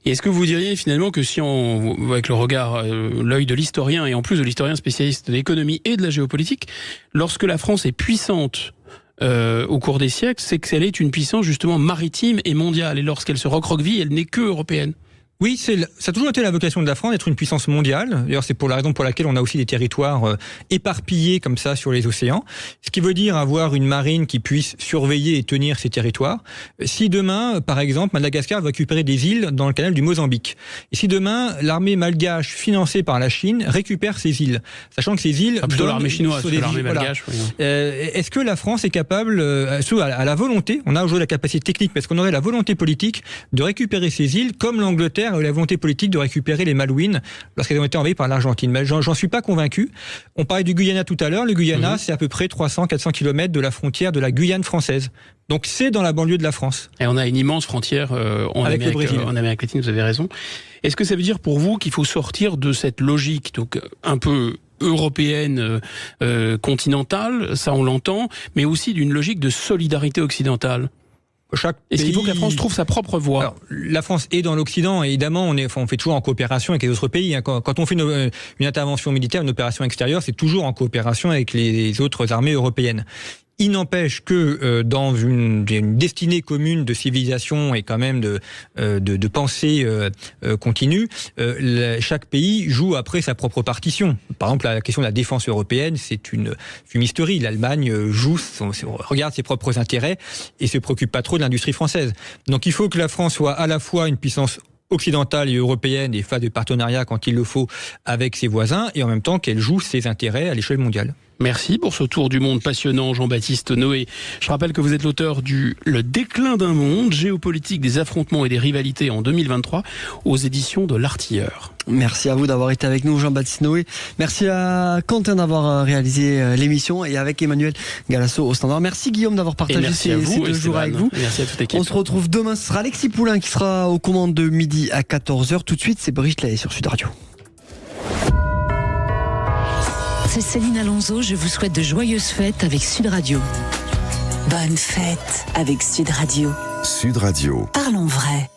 Et est-ce que vous diriez finalement que si on, avec le regard, l'œil de l'historien et en plus de l'historien spécialiste de l'économie et de la géopolitique, lorsque la France est puissante au cours des siècles, c'est qu'elle est une puissance justement maritime et mondiale. Et lorsqu'elle se recroqueville, elle n'est que européenne. Oui, ça a toujours été la vocation de la France d'être une puissance mondiale. D'ailleurs, c'est pour la raison pour laquelle on a aussi des territoires éparpillés comme ça sur les océans. Ce qui veut dire avoir une marine qui puisse surveiller et tenir ces territoires. Si demain, par exemple, Madagascar va récupérer des îles dans le canal du Mozambique, et si demain, l'armée malgache financée par la Chine récupère ces îles, sachant que ces îles... plutôt l'armée chinoise que l'armée malgache. Voilà. Oui. Est-ce que la France est capable, à la volonté, on a aujourd'hui la capacité technique, parce qu'on aurait la volonté politique de récupérer ces îles, comme l'Angleterre a eu la volonté politique de récupérer les Malouines lorsqu'elles ont été envahies par l'Argentine. Mais j'en suis pas convaincu. On parlait du Guyana tout à l'heure. Le Guyana, c'est à peu près 300-400 km de la frontière de la Guyane française. Donc c'est dans la banlieue de la France. Et on a une immense frontière en Amérique latine, vous avez raison. Est-ce que ça veut dire pour vous qu'il faut sortir de cette logique, donc un peu européenne, continentale, ça on l'entend, mais aussi d'une logique de solidarité occidentale? Est-ce qu'il faut que la France trouve sa propre voie? Alors, la France est dans l'Occident, et évidemment, on fait toujours en coopération avec les autres pays. Quand on fait une intervention militaire, une opération extérieure, c'est toujours en coopération avec les autres armées européennes. Il n'empêche que dans une destinée commune de civilisation et quand même de pensée continue, chaque pays joue après sa propre partition. Par exemple, la question de la défense européenne, c'est une fumisterie. L'Allemagne regarde ses propres intérêts et se préoccupe pas trop de l'industrie française. Donc il faut que la France soit à la fois une puissance occidentale et européenne et fasse des partenariats quand il le faut avec ses voisins, et en même temps qu'elle joue ses intérêts à l'échelle mondiale. Merci pour ce tour du monde passionnant, Jean-Baptiste Noé. Je rappelle que vous êtes l'auteur du Le déclin d'un monde, géopolitique des affrontements et des rivalités en 2023 aux éditions de l'Artilleur. Merci à vous d'avoir été avec nous, Jean-Baptiste Noé. Merci à Quentin d'avoir réalisé l'émission, et avec Emmanuel Galasso au standard. Merci Guillaume d'avoir partagé ces 2 jours avec vous. Merci à toute l'équipe. On se retrouve demain, ce sera Alexis Poulain qui sera aux commandes de midi à 14h. Tout de suite, c'est Brigitte Lahaye sur Sud Radio. C'est Céline Alonso, je vous souhaite de joyeuses fêtes avec Sud Radio. Bonne fête avec Sud Radio. Sud Radio. Parlons vrai.